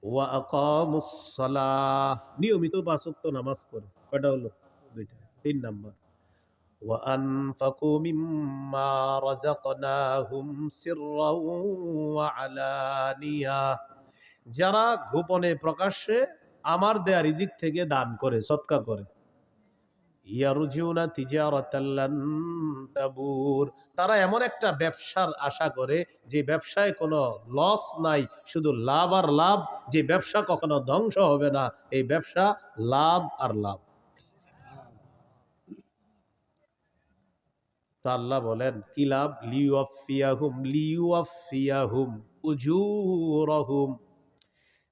ওয়া আকামুস সালাহ, নিয়মিত 5 ওয়াক্ত নামাজ পড়ে। কয়টা হলো? দুইটা। 3 নাম্বার ওয়া আনফাকু মিম্মা রাযাকনাহুম সিররাও ওয়া আলানিয়া, যারা গোপনে প্রকাশ্যে আমার দেয়া রিজিক থেকে দান করে, সদকা করে। ইয়ারজুনা তিজারাতাল লান তাবুর, তারা এমন একটা ব্যবসার আশা করে যে ব্যবসায় কোনো লস নাই, শুধু লাভ আর লাভ, যে ব্যবসা কখনো ধ্বংস হবে না, এই ব্যবসা লাভ আর লাভ। তো আল্লাহ বলেন কি লাভ? লিউয়াফিয়াহুম উজুরহুম,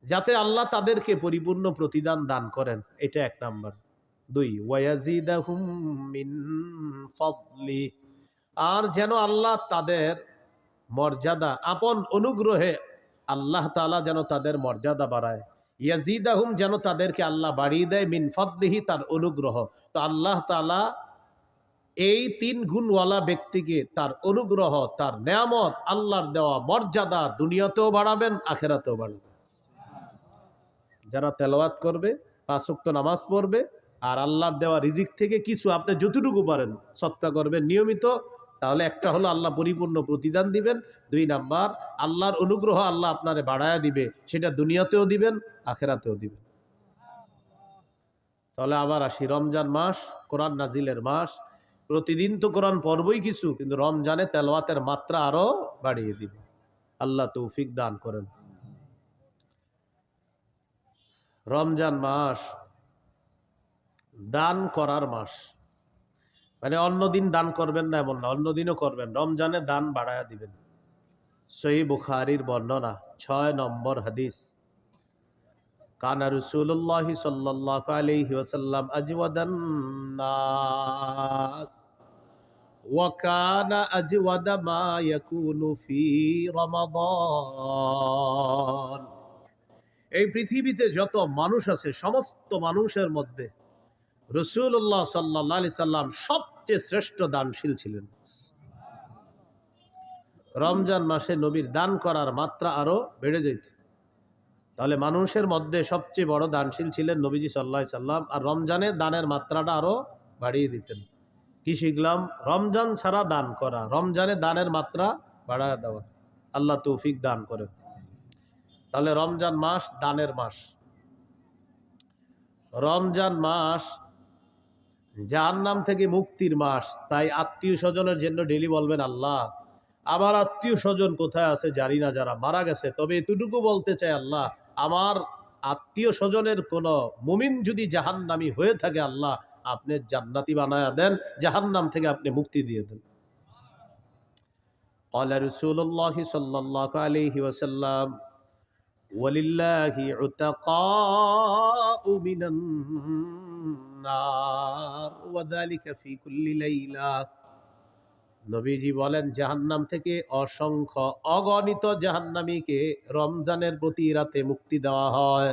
যাতে আল্লাহ তাদেরকে পরিপূর্ণ প্রতিদান দান করেন, এটা 1 নাম্বার। 2, ওয়ায়াজিদাহুম মিন ফাদলি, আর যেন আল্লাহ তাদের মর্যাদা আপন অনুগ্রহে আল্লাহ তাআলা যেন তাদের মর্যাদা বাড়ায়। ইয়াজিদাহুম, যেন তাদেরকে আল্লাহ বাড়িয়ে দেয়, মিন ফাদলিহি, তার অনুগ্রহ। তো আল্লাহ তাআলা এই 3 গুণওয়ালা ব্যক্তিকে তার অনুগ্রহ, তার নেয়ামত, আল্লাহর দেওয়া মর্যাদা দুনিয়াতেও বাড়াবেন, আখিরাতেও বাড়াবেন। যারা তেলাওয়াত করবে, 5 ওয়াক্ত নামাজ পড়বে, আর আল্লাহর দেওয়া রিজিক থেকে কিছু আপনি যতটুকু পারেন সদকা করবেন নিয়মিত, তাহলে একটা হলো আল্লাহ পরিপূর্ণ প্রতিদান দিবেন। 2 নাম্বার, আল্লাহর অনুগ্রহ আল্লাহ আপনারে বাড়ায়া দিবে, সেটা দুনিয়াতেও দিবেন, আখিরাতেও দিবেন। তাহলে আবার আসি, রমজান মাস কোরআন নাজিলের মাস। প্রতিদিন তো কোরআন পড়বই কিছু, কিন্তু রমজানে তেলাওয়াতের মাত্রা আরো বাড়িয়ে দিবে। আল্লাহ তৌফিক দান করেন। রমজান মাস দান করার মাস, মানে অন্যদিন দান করবেন না এমন না, অন্যদিনও করবেন, রমজানে দান বাড়ায়া দিবেন। সহিহ বুখারীর বর্ণনা, 6 নম্বর হাদিস, কানা রাসূলুল্লাহ সাল্লাল্লাহু আলাইহি ওয়াসাল্লাম আজওয়াদান নাস ওয়া কানা আজওয়াদা মা ইয়াকুনু ফি রমাদান। এই পৃথিবীতে যত মানুষ আছে, সমস্ত মানুষের মধ্যে রাসূলুল্লাহ সাল্লাল্লাহু আলাইহি সাল্লাম সবচেয়ে শ্রেষ্ঠ দানশীল ছিলেন। রমজান মাসে নবীর দান করার মাত্রা আরো বেড়ে যেত। তাহলে মানুষের মধ্যে সবচেয়ে বড় দানশীল ছিলেন নবীজি সাল্লাল্লাহু আলাইহি সাল্লাম, আর রমজানে দানের মাত্রাটা আরো বাড়িয়ে দিতেন। কি শিখলাম? রমজান ছাড়া দান করা, রমজানে দানের মাত্রা বাড়ায় দেওয়া। আল্লাহ তৌফিক দান করেন। তাহলে রমজান মাস দানের মাস। রমজান মাস জাহান্নাম থেকে মুক্তির মাস। তাই আত্মীয় স্বজনের জন্য ডেলি বলবেন, আল্লাহ আমার আত্মীয় স্বজন কোথায় আছে জানি না, যারা মারা গেছে, তবে এতটুকু বলতে চাই, আল্লাহ আমার আত্মীয় স্বজনের কোন মুমিন যদি জাহান্নামী হয়ে থাকে, আল্লাহ আপনি জান্নাতি বানায়া দেন, জাহান্নাম থেকে আপনি মুক্তি দিয়ে দেন। قال رسول الله صلى الله عليه وسلم ولله عتقاء من النار وذلك في كل ليلة। নবীজি বলেন, জাহান্নাম থেকে অসংখ্য অগণিত জাহান্নামীকে রমজানের প্রতি রাতে মুক্তি দেওয়া হয়।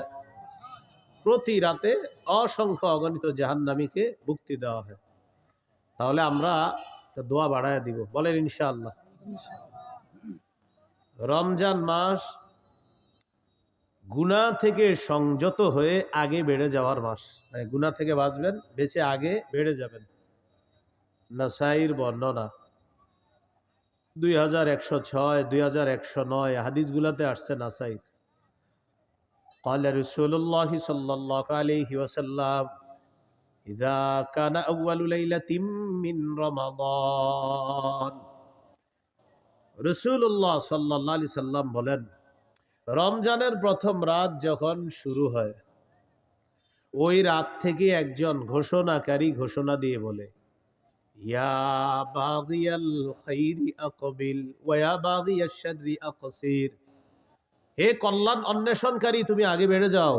প্রতি রাতে অসংখ্য অগণিত জাহান্নামীকে মুক্তি দেওয়া হয়। তাহলে আমরা দোয়া বাড়ায় দিব, বলেন ইনশাআল্লাহ। রমজান মাস গুনাহ থেকে সংযত হয়ে আগে বেড়ে যাওয়ার মাস, মানে গুনাহ থেকে বাঁচবেন, বেঁচে আগে বেড়ে যাবেন। নাসাইর বর্ণনা 2106, 2109 হাদিসগুলোতে আসছে নাসাই। قال رسول الله صلى الله عليه وسلم إذا كان أول ليلة من رمضان। রাসূলুল্লাহ সাল্লাল্লাহু আলাইহি সাল্লাম বলেন, রমজানের প্রথম রাত যখন শুরু হয়, ওই রাত থেকে একজন ঘোষণাকারী ঘোষণা দিয়ে বলে, ইয়া বাগিয়াল খাইরি আকবিল ওয়া ইয়া বাগিয়াশ শাররি আকসির। হে কল্যাণ অন্বেষণকারী, তুমি আগে বেড়ে যাও,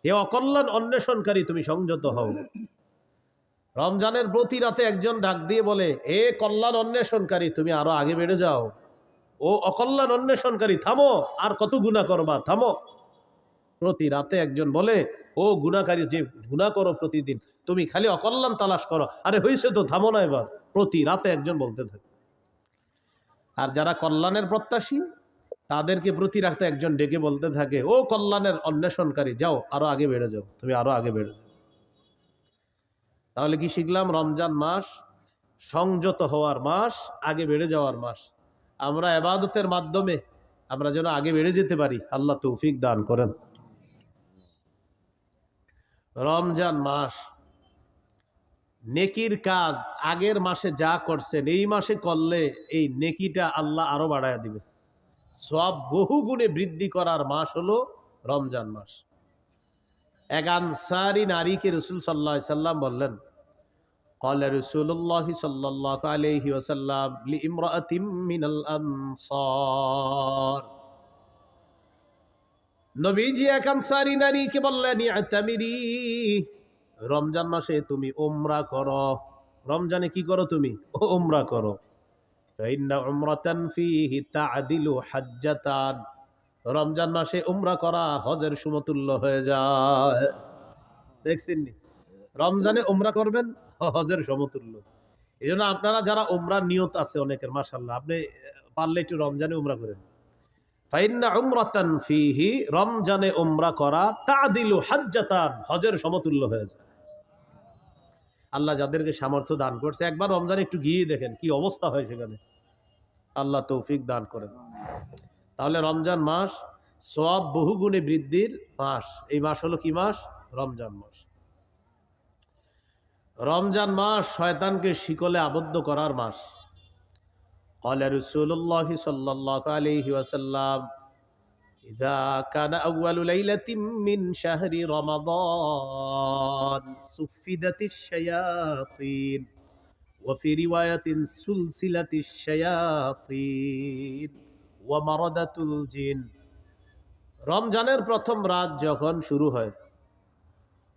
হে অকল্যাণ অন্বেষণকারী, তুমি সংযত হও। রমজানের প্রতি রাতে একজন ডাক দিয়ে বলে, হে কল্যাণ অন্বেষণকারী, তুমি আরো আগে বেড়ে যাও, ও অকল্যাণ অন্বেষণকারী থামো, আর কত গুনাহ করবা, থামো। প্রতি রাতে একজন বলে, ও গুনাহকারী, যে গুনাহ করো প্রতিদিন, তুমি খালি অকল্যাণ তালাশ করো, আরে হয়েছে তো, থামো না এবার। প্রতি রাতে একজন বলতে থাকে। আর যারা কল্যাণের প্রত্যাশী, তাদেরকে প্রতি রাখতে একজন ডেকে বলতে থাকে, ও কল্যাণের অন্বেষণকারী, যাও আরো আগে বেড়ে যাও, তুমি আরো আগে বেড়ে যাও। তাহলে কি শিখলাম? রমজান মাস সংযত হওয়ার মাস, আগে বেড়ে যাওয়ার মাস। আমরা ইবাদতের মাধ্যমে আমরা যেন আগে বেড়ে যেতে পারি, আল্লাহ তৌফিক দান করেন। রমজান মাস নেকির কাজ আগের মাসে যা করছেন এই মাসে করলে এই নেকিটা আল্লাহ আরো বাড়ায় দিবে। সব বহু গুণে বৃদ্ধি করার মাস হলো রমজান মাস। এক আনসারী নারীকে রাসূল সাল্লাল্লাহু আলাইহি সাল্লাম বললেন, قال رسول الله صلى الله عليه وسلم لامرأة من الأنصار, নবীজি এক আনসারী নারীকে বললেন, ইআতামিরি, রমজান মাসে তুমি উমরা করো। রমজানে কি করো? তুমি উমরা করো। ফাইন্না উমরাতান ফীহি তা'দিলু হাজ্জাতান, রমজান মাসে উমরা করা হজের সমতুল্য হয়ে যায়। দেখছেন নি? রমজানে উমরা করবেন, হজের সমতুল্য। এজন্য আপনারা যারা উমরার নিয়ত আছে অনেকের, মাশাআল্লাহ, আপনি পারলে একটু রমজানে উমরা করেন। ফাইন্না উমরাতান ফীহি, রমজানে উমরা করা তা'দিলু হাজ্জাতান, হজের সমতুল্য হয়ে যায়। আল্লাহ যাদেরকে সামর্থ্য দান করছে, একবার রমজানে একটু গিয়ে দেখেন কি অবস্থা হয় সেখানে। আল্লাহ তৌফিক দান করেন। তাহলে রমজান মাস সওয়াব বহুগুণে বৃদ্ধির মাস। এই মাস হলো কি মাস? রমজান মাস। রমজান মাস শয়তানকে শিকলে আবদ্ধ করার মাস। قال رسول الله صلى الله عليه وسلم إذا كان أول ليلة من شهر رمضان صفدت الشياطين وفي رواية سلسلة الشياطين ومردة الجن, রমজানের প্রথম রাত যখন শুরু হয়,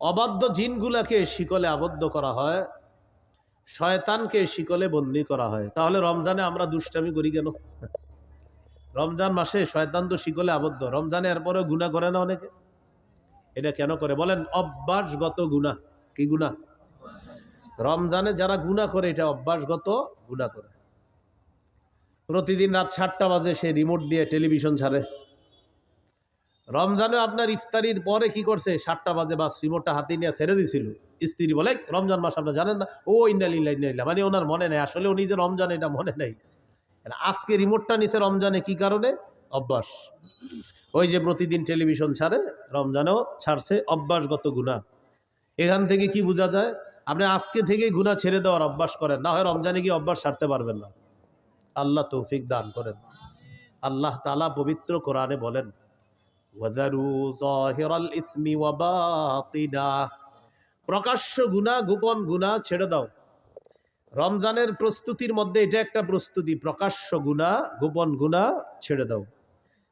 অবাধ্য জিনগুলাকে শিকলে আবদ্ধ করা হয়, শয়তানকে শিকলে বন্দী করা হয়। তাহলে রমজানে আমরা দুষ্টামি করি কেন? রমজান মাসে শয়তান তো শিকলে আবদ্ধ, রমজানে এরপরে গুনাহ করে না অনেকে? এটা কেন করে বলেন? অভ্যাসগত গুনাহ। কি গুনাহ? রমজানে যারা গুনাহ করে এটা অভ্যাসগত গুনাহ করে। প্রতিদিন রাত 7টা বাজে সে রিমোট দিয়ে টেলিভিশন ছাড়ে। রমজানে আপনার ইফতারির পরে কি করছে? 7টা বাজে বাস রিমোটটা হাতে নিয়ে ছেড়ে দিছিল। স্ত্রী বলে, রমজান মাস আপনারা জানেন না? ও ইন্না লিল্লাহি ইন্না ইলাইহি, মানে ওনার মনে নেই, আসলে উনি যে রমজান এটা মনে নেই। আজকে রিমোটটা নিছে রমজানে, কি কারণে? অভ্যাস। ওই যে প্রতিদিন টেলিভিশন ছাড়ে, রমজানেও ছাড়ছে, অভ্যাসগত গুনাহ। এখান থেকে কি বোঝা যায়? আপনি আজকে থেকেই গুনাহ ছেড়ে দেওয়ার অভ্যাস করেন, না হয় রমজানে গিয়ে অভ্যাস ছাড়তে পারবেন না। আল্লাহ তৌফিক দান করেন। আল্লাহ তাআলা পবিত্র কোরআনে বলেন, ওয়াযারু যাহিরাল ইসমি ওয়া বাতিনাহ, প্রকাশ্য গুনাহ গোপন গুনাহ ছেড়ে দাও। রমজানের প্রস্তুতির মধ্যে এটা একটা প্রস্তুতি, প্রকাশ্য গুনাহ গোপন গুনাহ ছেড়ে দাও।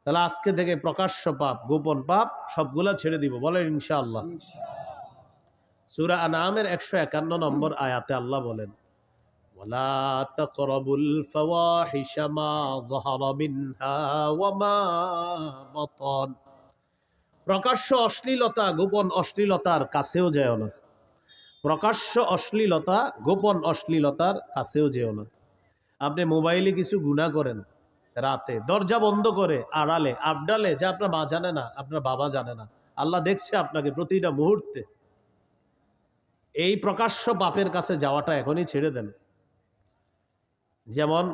তাহলে আজকে থেকে প্রকাশ্য পাপ গোপন পাপ সবগুলা ছেড়ে দিব, বলেন ইনশাআল্লাহ। সূরা আনআমের 151 নম্বর আয়াতে আল্লাহ বলেন, ওয়ালা তাকরাবুল ফাওয়াহিশা মা যাহারা মিনহা ওয়া মা বাতান, প্রকাশ্য অশ্লীলতা গোপন অশ্লীলতার কাছেও যেও না। প্রকাশ্য অশ্লীলতা গোপন অশ্লীলতার কাছেও যেও না। আপনি মোবাইলে কিছু গুনাহ করেন, রাতে দরজা বন্ধ করে আড়ালে আবডালে, যা আপনার মা জানে না, আপনার বাবা জানে না, আল্লাহ দেখছে আপনাকে প্রতিটা মুহূর্তে। এই প্রকাশ্য পাপের কাছে যাওয়াটা এখনই ছেড়ে দেন। যেমন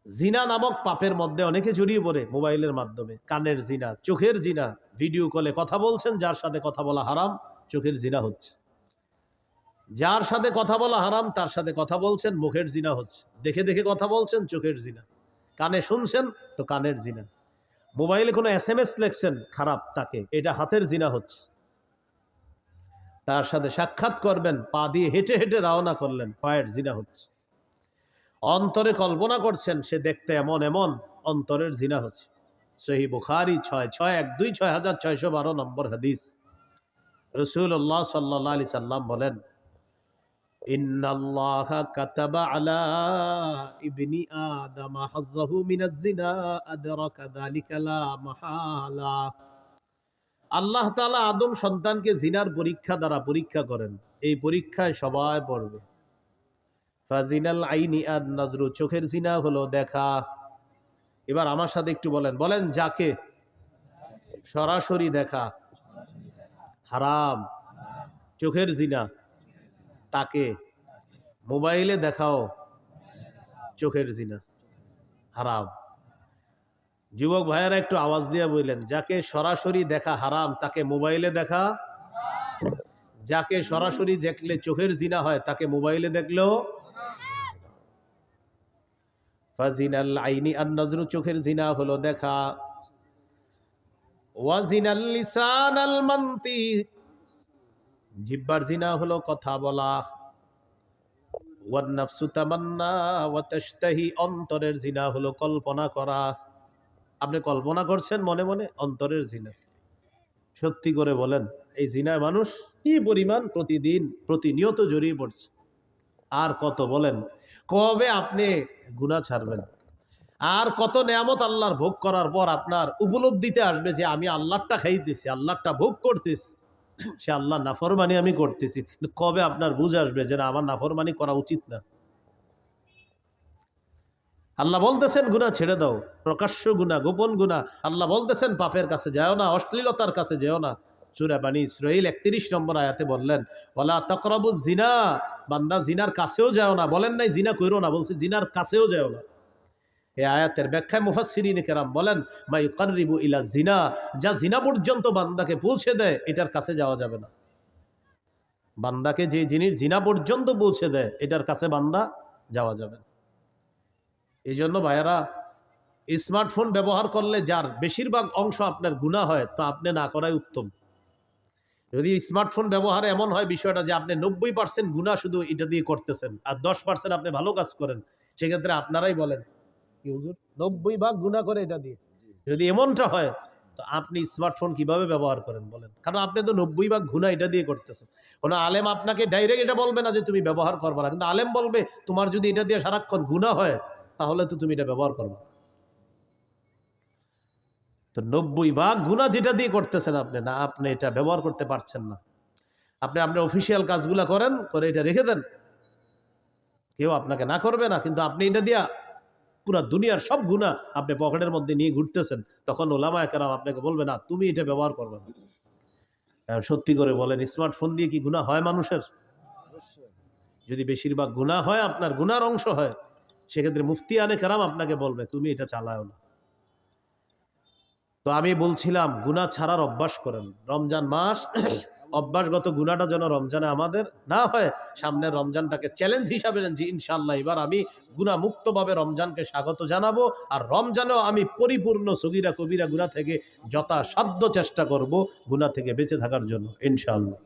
জিনা নামক পাপের মধ্যে অনেকে জড়িয়ে পড়ে মোবাইলের মাধ্যমে। কানের জিনা, চোখের জিনা, ভিডিও কলে কথা বলছেন, যার সাথে কথা বলা হারাম, চোখের জিনা হচ্ছে। যার সাথে কথা বলা হারাম তার সাথে কথা বলছেন, মুখের জিনা হচ্ছে। দেখে দেখে কথা বলছেন, চোখের জিনা। কানে শুনছেন তো কানের জিনা। মোবাইলে কোনো SMS লেখছেন খারাপ তাকে, এটা হাতের জিনা হচ্ছে। তার সাথে সাক্ষাৎ করবেন, পা দিয়ে হেঁটে হেঁটে রওনা করলেন, পায়ের জিনা হচ্ছে। অন্তরে কল্পনা করছেন সে দেখতে এমন এমন, অন্তরের জিনা হচ্ছে। সহিহ বুখারী 6612 নম্বর হাদিস। রাসূলুল্লাহ সাল্লাল্লাহু আলাইহি সাল্লাম বলেন, ইন্নাল্লাহা কাতাবা আলা ইবনি আদম হাজ্জাহু মিনাজ জিনা আদরাকা যালিকা লা মাহালা, আল্লাহ তাআলা আদম সন্তানকে জিনার পরীক্ষা দ্বারা পরীক্ষা করেন। এই পরীক্ষায় সবাই পড়বে। ফাজিনাল আইনি আন নাজরু, চোখের জিনা হলো দেখা। এবার আমার সাথে একটু বলেন, বলেন যাকে সরাসরি দেখা হারাম, চোখের জিনা, তাকে মোবাইলে দেখাও চোখের জিনা, হারাম। যুবক ভাইয়েরা একটু আওয়াজ দিয়ে বললেন, যাকে সরাসরি দেখা হারাম তাকে মোবাইলে দেখা, যাকে সরাসরি দেখলে চোখের জিনা হয় তাকে মোবাইলে দেখলেও ফাজিনাল আইনি আন নজরু, চোখের জিনা হলো দেখা, ওয়াজিনাল লিসানাল মানতিক, জিহ্বার জিনা হলো কথা বলা, ওয়ান নাফসু তামান্না ওয়া তাশতাহি, অন্তরের জিনা হলো কল্পনা করা। আপনি কল্পনা করছেন মনে মনে, অন্তরের জিনা। সত্যি করে বলেন, এই জিনায় মানুষ কি পরিমাণ প্রতিদিন প্রতিনিয়ত জড়িয়ে পড়ছে। আর কত বলেন, কবে আপনি গুনাহ ছাড়বেন? আর কত নেয়ামত আল্লাহর ভোগ করার পর আপনার উপলব্ধিতে আসবে যে আমি আল্লাহরটা খাইতেছি, আল্লাহরটা ভোগ করতেছি, সে আল্লাহ নাফরমানি আমি করতেছি। কিন্তু কবে আপনার বুঝ আসবে যে না, আমার নাফরমানি করা উচিত না? আল্লাহ বলতেছেন গুনাহ ছেড়ে দাও, প্রকাশ্য গুনাহ, গোপন গুনাহ। আল্লাহ বলতেছেন পাপের কাছে যাও না, অশ্লীলতার কাছে যেও না। সূরা বানী ইসরাঈল 31 নম্বর আয়াতে বললেন, ওয়ালা তাকরাবুজ জিনা, বান্দা জিনার কাছেও যাও না। বলেন নাই জিনা কইরো না, বলছে জিনার কাছেও যাও না। এই আয়াতের ব্যাখ্যায় মুফাসসিরিন কেরাম বলেন, মা ইউকাররিবু ইলা জিনা, যা জিনা পর্যন্ত বান্দাকে পৌঁছে দেয় এটার কাছে যাওয়া যাবে না। বান্দাকে যে জিনিস জিনা পর্যন্ত পৌঁছে দেয় এটার কাছে বান্দা যাওয়া যাবে না। এই জন্য ভাইয়েরা, স্মার্টফোন ব্যবহার করলে যার বেশিরভাগ অংশ আপনার গুনাহ হয়, তো আপনি না করাই উত্তম। যদি স্মার্টফোন ব্যবহারে এমন হয় বিষয়টা যে আপনি 90% গুনাহ শুধু এটা দিয়ে করতেছেন আর 10% আপনি ভালো কাজ করেন, সেক্ষেত্রে আপনারাই বলেন কি হুজুর 90 ভাগ গুনাহ করে এটা দিয়ে। যদি এমনটা হয় তো আপনি স্মার্টফোন কিভাবে ব্যবহার করেন বলেন? কারণ আপনি তো 90 ভাগ গুনাহ এটা দিয়ে করতেছেন। কোনো আলেম আপনাকে ডাইরেক্ট এটা বলবে না যে তুমি ব্যবহার করবা না, কিন্তু আলেম বলবে তোমার যদি এটা দিয়ে সারাক্ষণ গুনাহ হয় তাহলে তো তুমি এটা ব্যবহার করবা। তো 90 ভাগ গুনাহ যেটা দিয়ে করতেছেন আপনি, না আপনি এটা ব্যবহার করতে পারছেন না। আপনি আপনার অফিসিয়াল কাজগুলা করেন, করে এটা রেখে দেন, কেউ আপনাকে না করবে না, কিন্তু আপনি এটা দিয়া পুরা দুনিয়ার সব গুনাহ আপনি পকেটের মধ্যে নিয়ে ঘুরতেছেন, তখন ওলামায়ে কেরাম আপনাকে বলবে না তুমি এটা ব্যবহার করবে না। সত্যি করে বলেন, স্মার্টফোন দিয়ে কি গুনাহ হয় মানুষের? যদি বেশিরভাগ গুনাহ হয়, আপনার গুনার অংশ হয়, সেক্ষেত্রে মুফতিয়ানে কেরাম আপনাকে বলবে তুমি এটা চালাও না। তো আমি বলছিলাম গুনাহ ছাড়ার অভ্যাস করেন। রমজান মাস অভ্যাসগত গুনাহটা যেন রমজানে আমাদের না হয়। সামনের রমজানটাকে চ্যালেঞ্জ হিসাবে নেন যে ইনশাআল্লাহ এবার আমি গুনাহ মুক্তভাবে রমজানকে স্বাগত জানাবো, আর রমজানেও আমি পরিপূর্ণ সগীরা কবিরা গুনাহ থেকে যথাসাধ্য চেষ্টা করব গুনাহ থেকে বেঁচে থাকার জন্য ইনশাআল্লাহ।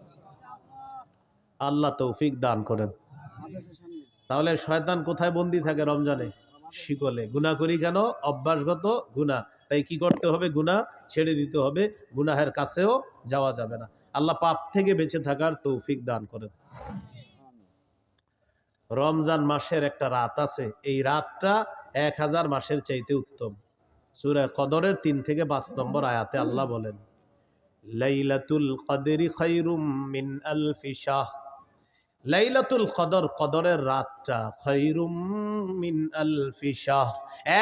আল্লাহ তৌফিক দান করেন। তাহলে শয়তান কোথায় বন্দী থাকে রমজানে? শিকলে। গুনাহ করি কেন? অভ্যাসগত গুনাহ। তাই কি করতে হবে? গুনাহ ছেড়ে দিতে হবে, গুনাহের কাছেও যাওয়া যাবে না। আল্লাহ পাপ থেকে বেঁচে থাকার তৌফিক দান করেন। রমজান মাসের একটা রাত আছে, এই রাতটা 1000 মাসের চাইতে উত্তম। সূরা কদরের 3 থেকে 5 নম্বর আয়াতে আল্লাহ বলেন, লাইলাতুল কদরি খায়রুম মিন আলফি শাহ। লাইলাতুল কদর, কদরের রাতটা, খায়রুম মিন আলফি শাহ,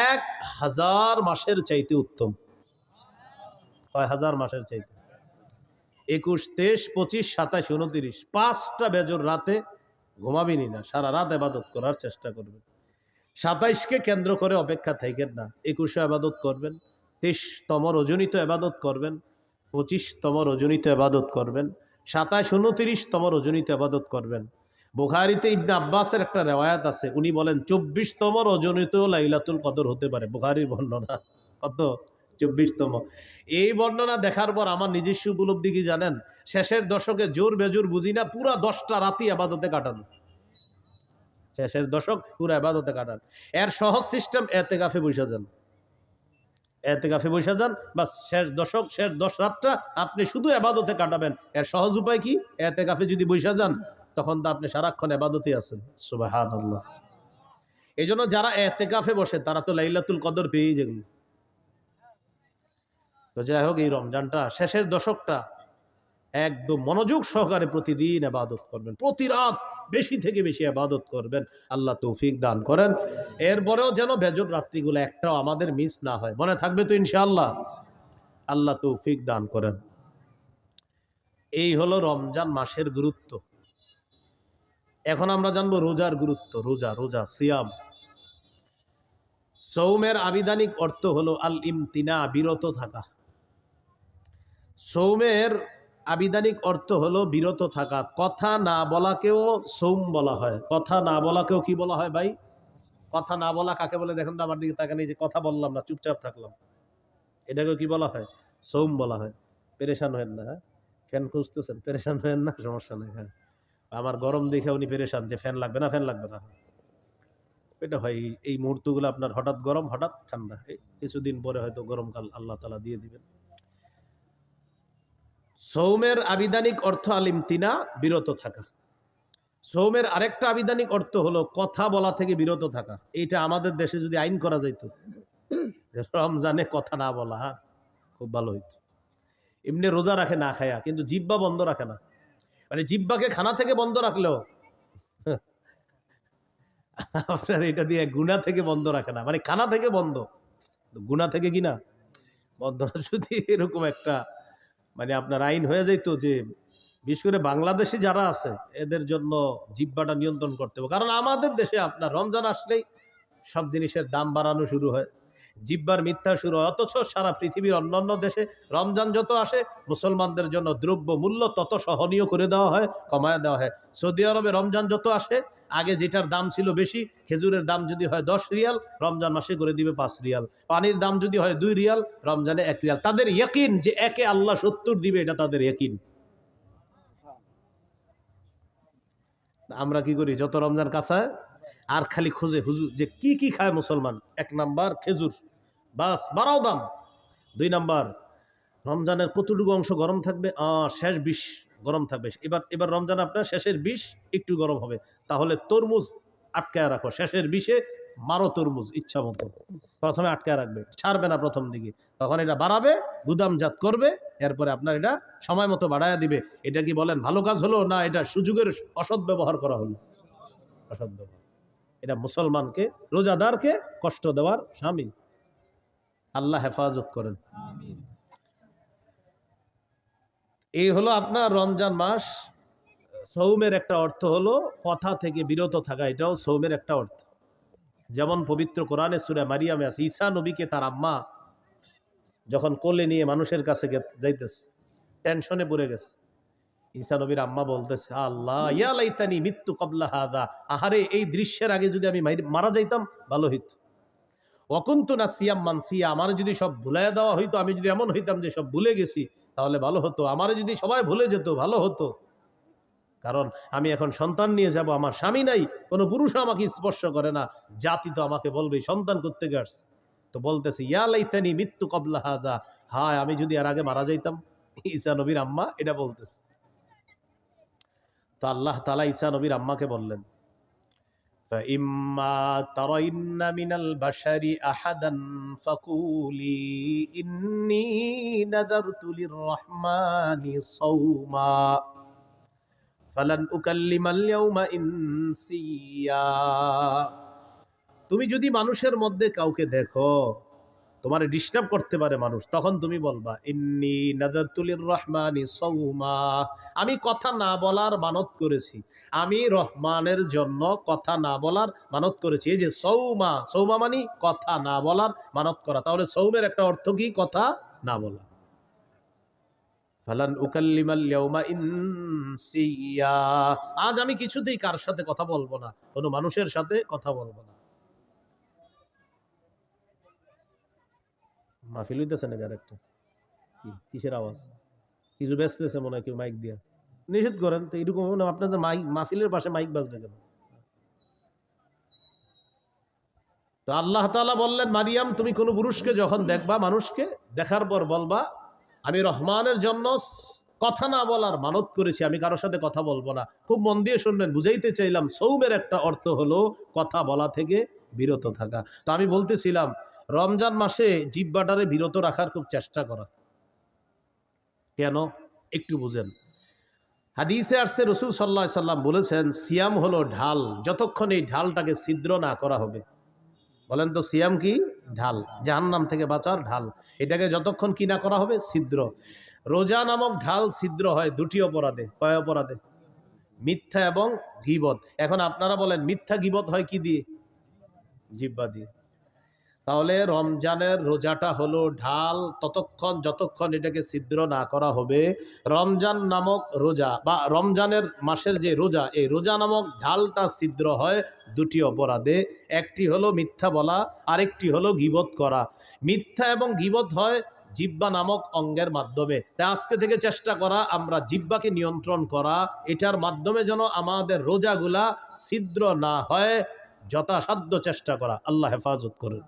1000 মাসের চাইতে উত্তম। কয় হাজার মাসের চাইতে? 21, 23, 25, 27, 29, 5টা বেজর রাতে ঘুমাবিনি না, সারা রাত ইবাদত করার চেষ্টা করবেন। 27কে কেন্দ্র করে অপেক্ষা থাকেন না, 21 ইবাদত করবেন, 23তম রজনীতে ইবাদত করবেন, 25তম রজনীতে ইবাদত করবেন, 27, 29তম রজনীতে ইবাদত করবেন। বুখারীতে ইবনে আব্বাসের একটা রিওয়ায়াত আছে, উনি বলেন 24তম রজনীতেও লাইলাতুল কদর হতে পারে। বুখারীর বর্ণনা। কত? 24তম। এই বর্ণনা দেখার পর আমার নিজস্ব উপলব্ধি কি জানেন? শেষের দশকে জোর বেজোর বুঝি না, পুরা 10টা রাতই ইবাদতে কাটানো। শেষের দশক পুরা ইবাদতে কাটান। এর সহজ সিস্টেম, এতেকাফে বসে যান। এতেকাফে বসে যান, বাস শেষ দশক, শেষ 10 রাতটা আপনি শুধু ইবাদতে কাটাবেন। এর সহজ উপায় কি? এতেকাফে যদি বসে যান তখন তো আপনি সারাক্ষণ ইবাদতে আছেন। সুবহানাল্লাহ। এই জন্য যারা এতেকাফে বসে তারা তো লাইলাতুল কদর পেয়েই যেগুলো। তো যাই হোক, এই রমজানটা শেষের দশকটা একদম মনোযোগ সহকারে প্রতিদিন ইবাদত করবেন, প্রতি রাত বেশি থেকে বেশি ইবাদত করবেন। আল্লাহ তৌফিক দান করেন। এরপরেও যেন বেজর রাত্রিগুলো একটাও আমাদের মিস না হয়। মনে থাকবে তো ইনশাআল্লাহ? আল্লাহ তৌফিক দান করেন। এই হলো রমজান মাসের গুরুত্ব। এখন আমরা জানবো রোজার গুরুত্ব। রোজা রোজা সিয়াম। সৌমের আবিধানিক অর্থ হলো আল ইমতিনা, বিরত থাকা। সৌমের আবিধানিক অর্থ হলো বিরত থাকা। কথা না বলাকেও সৌম বলা হয়। কথা না বলাকেও কি বলা হয় ভাই? কথা না বলা কাকে বলে দেখেন তো আমার দিকে তাকান। এই যে কথা বললাম না, চুপচাপ থাকলাম, এটাকেও কি বলা হয়? সৌম বলা হয়। পেরেশান হেন না, হ্যাঁ? ফ্যান খুঁজতেছেন, পেরেশান হেন না, সমস্যা নেই। হ্যাঁ, আমার গরম দেখে উনি পেরেশান যে ফ্যান লাগবে না, ফ্যান লাগবে না। এটা হয় এই মুহূর্তগুলো আপনার, হঠাৎ গরম হঠাৎ ঠান্ডা। কিছুদিন পরে হয়তো গরমকাল আল্লাহ তাআলা দিয়ে দিবেন। সৌমের আবিধানিক অর্থ আল ইমতিনা, বিরত থাকা। সৌমের আরেকটা আবিধানিক অর্থ হলো কথা বলা থেকে বিরত থাকা। এইটা আমাদের দেশে যদি আইন করা যাইত, রমজানে কথা না বলা, খুব ভালো হইতো। এমনি রোজা রাখে না খায়া, কিন্তু জিহ্বা বন্ধ রাখে না। মানে জিহ্বাকে খানা থেকে বন্ধ রাখলেও আপনার এটা দিয়ে গুনাহ থেকে বন্ধ রাখে না। মানে খানা থেকে বন্ধ, গুনাহ থেকে কিনা বন্ধ না। যদি এরকম একটা মানে আপনার আইন হয়ে যাইত যে বিশেষ করে বাংলাদেশে যারা আছে এদের জন্য জিহ্বাটা নিয়ন্ত্রণ করতে হবে। কারণ আমাদের দেশে আপনার রমজান আসলেই সব জিনিসের দাম বাড়ানো শুরু হয়, জিহ্বার মিথ্যা শুরু হয়। অথচ সারা পৃথিবীর অন্যান্য দেশে রমজান যত আসে মুসলমানদের জন্য দ্রব্য মূল্য তত সহনীয় করে দেওয়া হয়, কমায় দেওয়া হয়। সৌদি আরবে রমজান যত আসে, আগে যেটার দাম ছিল বেশি, খেজুরের দাম যদি হয় 10 রিয়াল, রমজান মাসে করে দিবে 5 রিয়াল। পানির দাম যদি হয় 2 রিয়াল, রমজানে 1 রিয়াল। তাদের ইয়াকিন যে একে আল্লাহ 70 দিবে, এটা তাদের ইয়াকিন। আমরা কি করি? যত রমজান কাছায় আর খালি খুঁজে হুজুর যে কি কি খায় মুসলমান। 1 নাম্বার খেজুর, বাস বাড়াও দাম। 2 নাম্বার রমজানের কতটুকু অংশ গরম থাকবে? শেষ 20 গরম থাকবে। এবার রমজান আপনার শেষের 20 একটু গরম হবে, তাহলে তরমুজ আটকায় রাখো। শেষের 20-এ মারো তরমুজ ইচ্ছা মতো। প্রথমে আটকায় রাখবে, ছাড়বে না প্রথম দিকে। তখন এটা বাড়াবে, গুদামজাত করবে, এরপরে আপনার এটা সময় মতো বাড়ায়া দিবে। এটা কি বলেন ভালো কাজ হলো, না এটা সুযোগের অসৎ ব্যবহার করা হলো? অসৎ ব্যবহার। এটা মুসলমানকে, রোজাদারকে কষ্ট দেওয়ার শামিল। আল্লাহ হেফাজত করেন। এই হলো আপনার রমজান মাস। সৌমের একটা অর্থ হলো কথা থেকে বিরত থাকা, এটাও সৌমের একটা অর্থ। যেমন পবিত্র কোরআনে সূরা মারিয়ামে আছে, ঈসা নবীকে তার আম্মা যখন কোলে নিয়ে মানুষের কাছে যাইতেছে, টেনশনে পড়ে গেছে। ঈসা নবীর আম্মা বলতেছে, আল্লাহ ইয়া লাইতানি মিত্তু ক্বাবলা হাযা, আহারে এই দৃশ্যের আগে যদি আমি মারা যাইতাম ভালো হইতো। ওয়া কুনতু নাসিয়াম মানসিয়া, আমার যদি সব ভুলাইয়া দেওয়া হইতো, আমি যদি এমন হইতাম যে সব ভুলে গেছি, তাহলে ভালো হতো। আমার যদি সবাই ভুলে যেত ভালো হতো। কারণ আমি এখন সন্তান নিয়ে যাব, আমার স্বামী নাই, কোনো পুরুষ আমাকে স্পর্শ করে না, জাতি তো আমাকে বলবে সন্তান কোত্থেকে আসছে। তো বলতেছে ইয়া লাইতানি মিত্তু ক্বাবলা হাযা, হায় আমি যদি এর আগে মারা যাইতাম। ঈসা নবীর আম্মা এটা বলতেছে। তো আল্লাহ তাআলা ঈসা নবীর আম্মাকে বললেন, فَإِمَّا تَرَيِنَّ مِنَ الْبَشَرِ أَحَدًا فَقُولِي إِنِّي نَذَرْتُ لِلرَّحْمَنِ صَوْمًا فَلَنْ أُكَلِّمَ الْيَوْمَ إِنسِيًّا। তুমি যদি মানুষের মধ্যে কাউকে দেখো, তোমার ডিস্টার্ব করতে পারে মানুষ, তখন তুমি বলবা ইন্নী নাযারতু লিররহমানি সাওমা, আমি কথা না বলার মানত করেছি, আমি রহমানের জন্য কথা না বলার মানত করেছি। এই যে সৌমা, সৌমা মানে কথা না বলার মানত করা। তাহলে সৌমের একটা অর্থ কি? কথা না বলা। ফালান উকাল্লিমাল ইয়াউমা ইনসিয়া, আজ আমি কিছুতেই কার সাথে কথা বলবো না, কোনো মানুষের সাথে কথা বলবো না। মাহফিল হইতেছে নাকি? আর একটা কিসের আওয়াজ? কিছু ব্যস্তেছে মনে হয় কেউ মাইক দিয়া। নিষেধ করেন তো, এরকম না আপনাদের মাইক, মাহফিলের পাশে মাইক বাজবে কেন? তো আল্লাহ তাআলা বললেন, মারিয়াম তুমি কোনো পুরুষকে যখন দেখবা, মানুষকে দেখার পর বলবা আমি রহমানের জন্য কথা না বলার মানত করেছি, আমি কারোর সাথে কথা বলবো না। খুব মন দিয়ে শুনবেন, বুঝাইতে চাইলাম সৌমের একটা অর্থ হলো কথা বলা থেকে বিরত থাকা। তো আমি বলতেছিলাম রমজান মাসে জিহ্বাটারে বিরত রাখার খুব চেষ্টা করা। কেন? একটু বুঝেন। হাদিসে আসছে রাসূল সাল্লাল্লাহু আলাইহি সাল্লাম বলেছেন, সিয়াম হলো ঢাল, যতক্ষণ এই ঢালটাকে ছিদ্র না করা হবে। বলেন তো সিয়াম কি? ঢাল, জাহান্নাম থেকে বাঁচার ঢাল। এটাকে যতক্ষণ কি না করা হবে, ছিদ্র। রোজা নামক ঢাল ছিদ্র হয় দুটি অপরাধে। কয় অপরাধে? মিথ্যা এবং গীবত। এখন আপনারা বলেন মিথ্যা গীবত হয় কি দিয়ে? জিহ্বা দিয়ে। তাহলে রমজানের রোজাটা হলো ঢাল, ততক্ষণ যতক্ষণ এটাকে ছিদ্র না করা হবে। রমজান নামক রোজা বা রমজানের মাসের যে রোজা, এই রোজা নামক ঢালটা ছিদ্র হয় দুটি অপরাধে। একটি হলো মিথ্যা বলা, আরেকটি হলো গীবত করা। মিথ্যা এবং গীবত হয় জিহ্বা নামক অঙ্গের মাধ্যমে। তাই আজকে থেকে চেষ্টা করা আমরা জিহ্বাকে নিয়ন্ত্রণ করা, এটার মাধ্যমে যেন আমাদের রোজাগুলা ছিদ্র না হয়, যথাসাধ্য চেষ্টা করা। আল্লাহ হেফাজত করুন।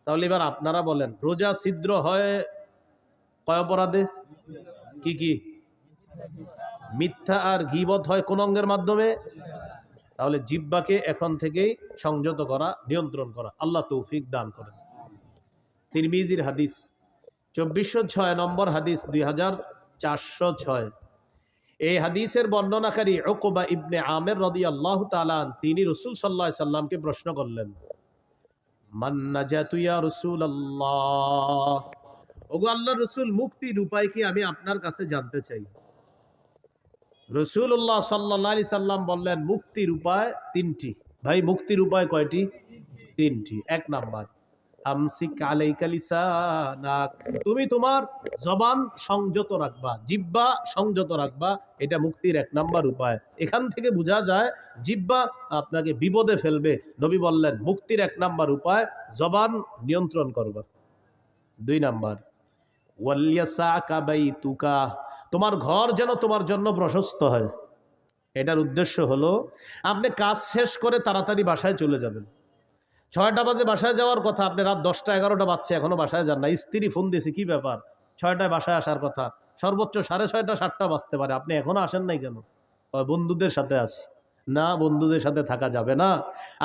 তাহলে এবার আপনারা বলেন রোজা ছিদ্র হয় কয় অপরাধে? কি কি? মিথ্যা আর গীবত হয় কোন অঙ্গের মাধ্যমে? তাহলে জিহ্বাকে এখন থেকেই সংযত করা, নিয়ন্ত্রণ করা। আল্লাহ তৌফিক দান করেন। তিরমিজির হাদিস 2406 নম্বর হাদিস, 2406। এই হাদিসের বর্ণনাকারী উকবা ইবনে আমের রাদিয়াল্লাহু তাআলা আনহু, তিনি রাসূল সাল্লাল্লাহু আলাইহি সাল্লামকে প্রশ্ন করলেন, মান নাজাতু ইয়া রাসূলুল্লাহ, ওগো আল্লাহর রাসূল, মুক্তির উপায় কি আমি আপনার কাছে জানতে চাই। রাসূলুল্লাহ সাল্লাল্লাহু আলাইহি সাল্লাম বললেন, মুক্তির উপায় তিনটি। ভাই মুক্তির উপায় কয়টি? তিনটি। এক নাম্বার, আমসিক আলাইকা লিসানাক, তুমি তোমার জবান সংযত রাখবা, জিহ্বা সংযত রাখবা। এটা মুক্তির এক নাম্বার উপায়। এখান থেকে বোঝা যায় জিহ্বা আপনাকে বিপদে ফেলবে। নবী বললেন মুক্তির এক নাম্বার উপায় জবান নিয়ন্ত্রণ করবা। দুই নাম্বার, ওয়ালিয়াসাকা বাইতুকা, তোমার ঘর যেন তোমার জন্য প্রশস্ত হয়। এটার উদ্দেশ্য হলো আপনি কাজ শেষ করে তাড়াতাড়ি বাসায় চলে যাবেন। 6টা বাজে বাসায় যাওয়ার কথা, আপনি রাত 10টা 11টা বাজছে এখনো বাসায় যান না। স্ত্রী ফোন দিয়েছে, কি ব্যাপার, 6টায় বাসায় আসার কথা, সর্বোচ্চ 6:30 7টা বাজতে পারে, আপনি এখনো আসেন নাই কেন? বন্ধুদের সাথে আছি। না, বন্ধুদের সাথে থাকা যাবে না।